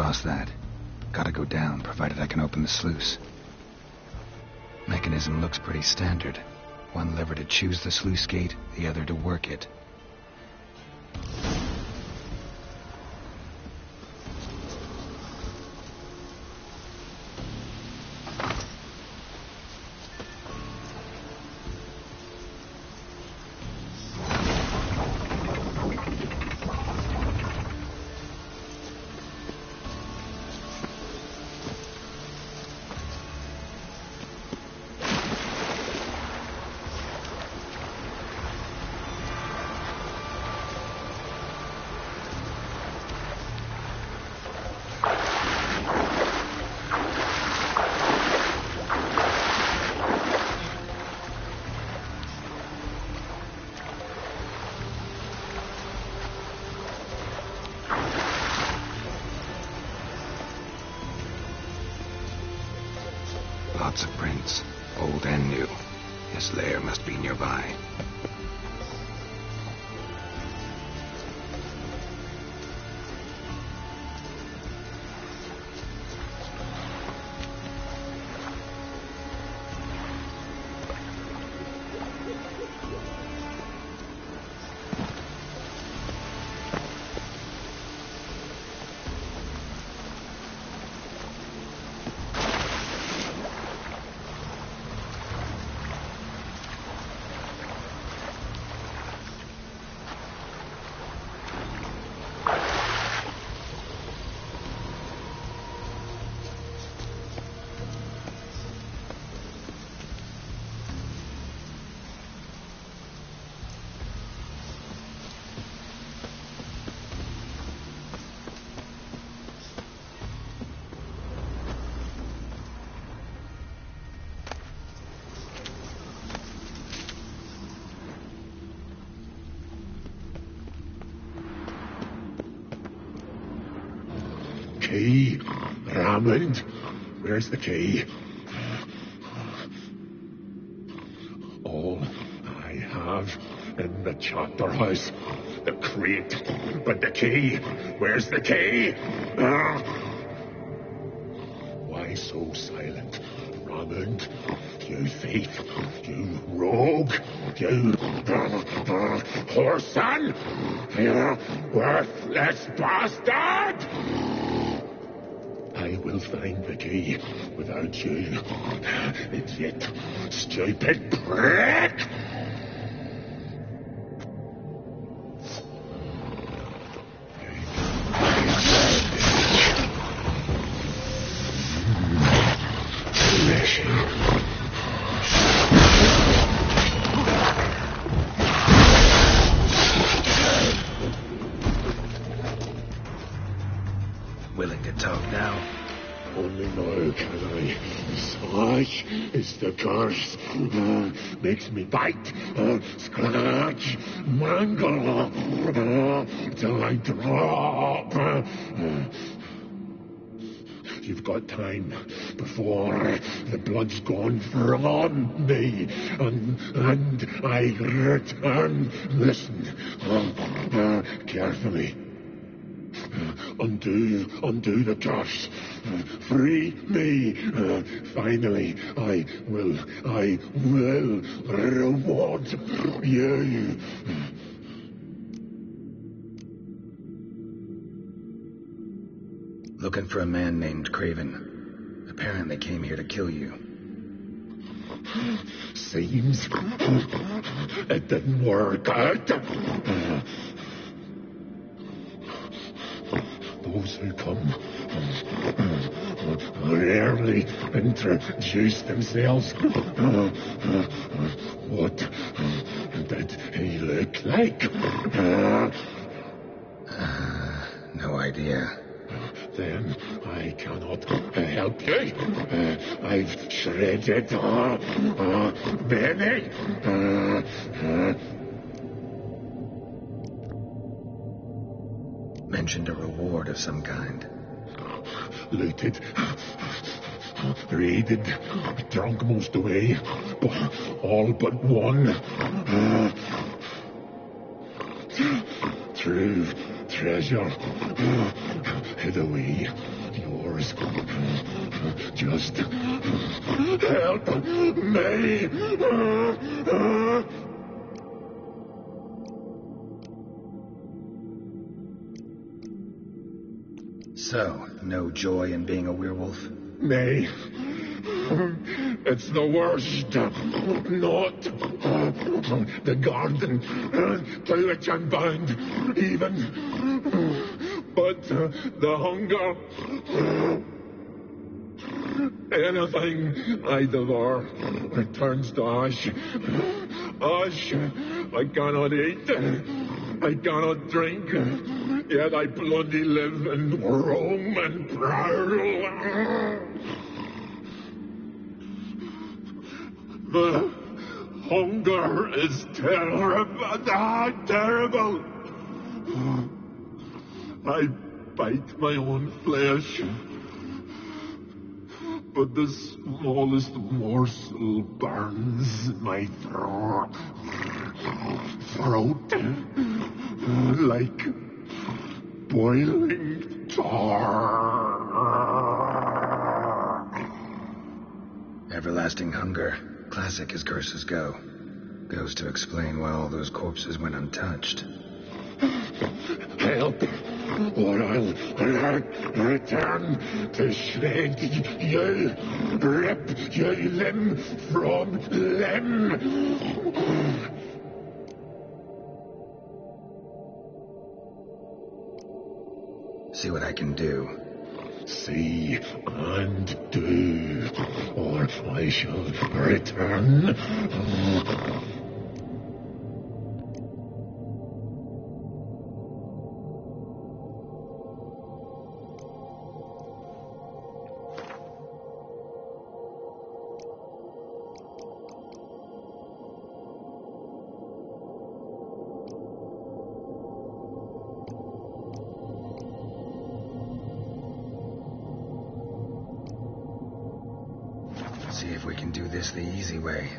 cross that. Gotta go down, provided I can open the sluice. Mechanism looks pretty standard. One lever to choose the sluice gate, the other to work it. Lots of prints, old and new. His lair must be nearby. Key, Raymond. Where's the key? All I have in the chapter house, the crate, but the key. Where's the key? Why so silent, Raymond? You thief, you rogue, you whoreson, you worthless bastard! I will find the key without you, idiot, stupid prick! Willing to talk now? Only now can I. Such is the curse. Makes me bite, scratch, mangle, till I drop. You've got time before the blood's gone from me, and I return. Listen, carefully. Undo the curse. Free me. Finally, I will reward you. Looking for a man named Craven. Apparently came here to kill you. Seems it didn't work out. Those who come rarely introduce themselves. What did he look like? No idea. Then I cannot help you. I've shredded many. Mentioned a reward of some kind. Looted, raided, drunk most away, all but one. treasure hid away. Yours. Just help me. So, no joy in being a werewolf? Nay. It's the worst. Not the garden to which I'm bound, even. But the hunger. Anything I devour returns to ash. Ash I cannot eat. I cannot drink. Yet I bloody live and roam and prowl. The hunger is terrible. Terrible. I bite my own flesh. But the smallest morsel burns my throat like boiling tar. Everlasting hunger, classic as curses go. Goes to explain why all those corpses went untouched. Help, or I'll return to shred you, rip you limb from limb. See what I can do. See and do, or I shall return. See if we can do this the easy way.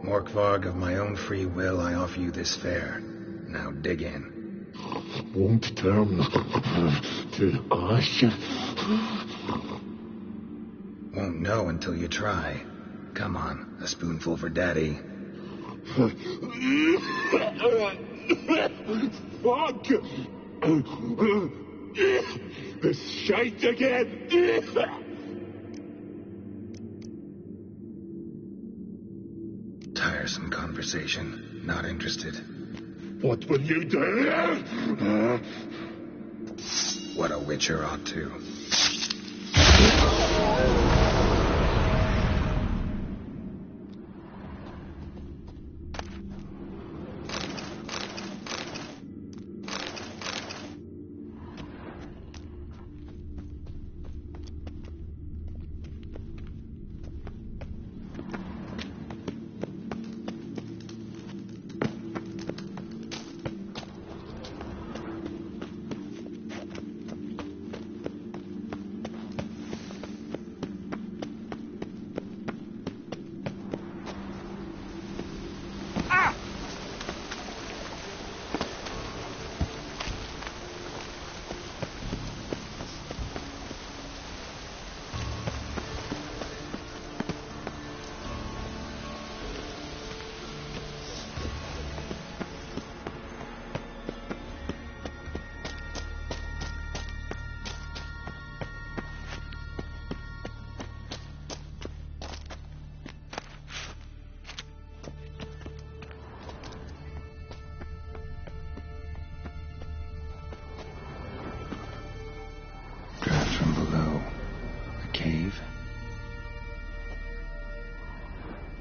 Morkvarg, of my own free will, I offer you this fare. Now dig in. Won't turn to ash. Won't know until you try. Come on, a spoonful for Daddy. Fuck! This shite again! Tiresome conversation. Not interested. What will you do? What a witcher ought to.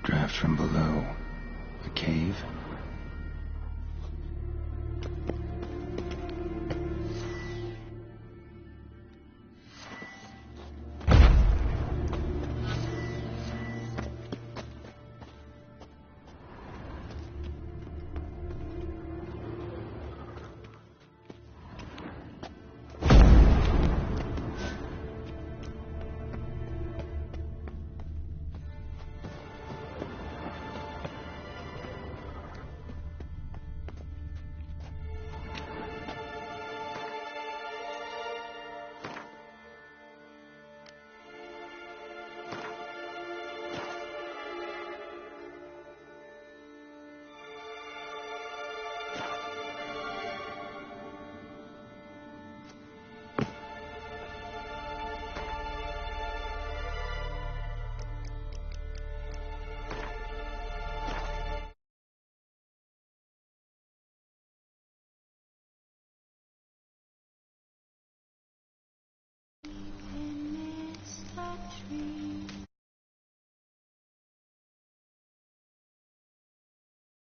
Draft from below.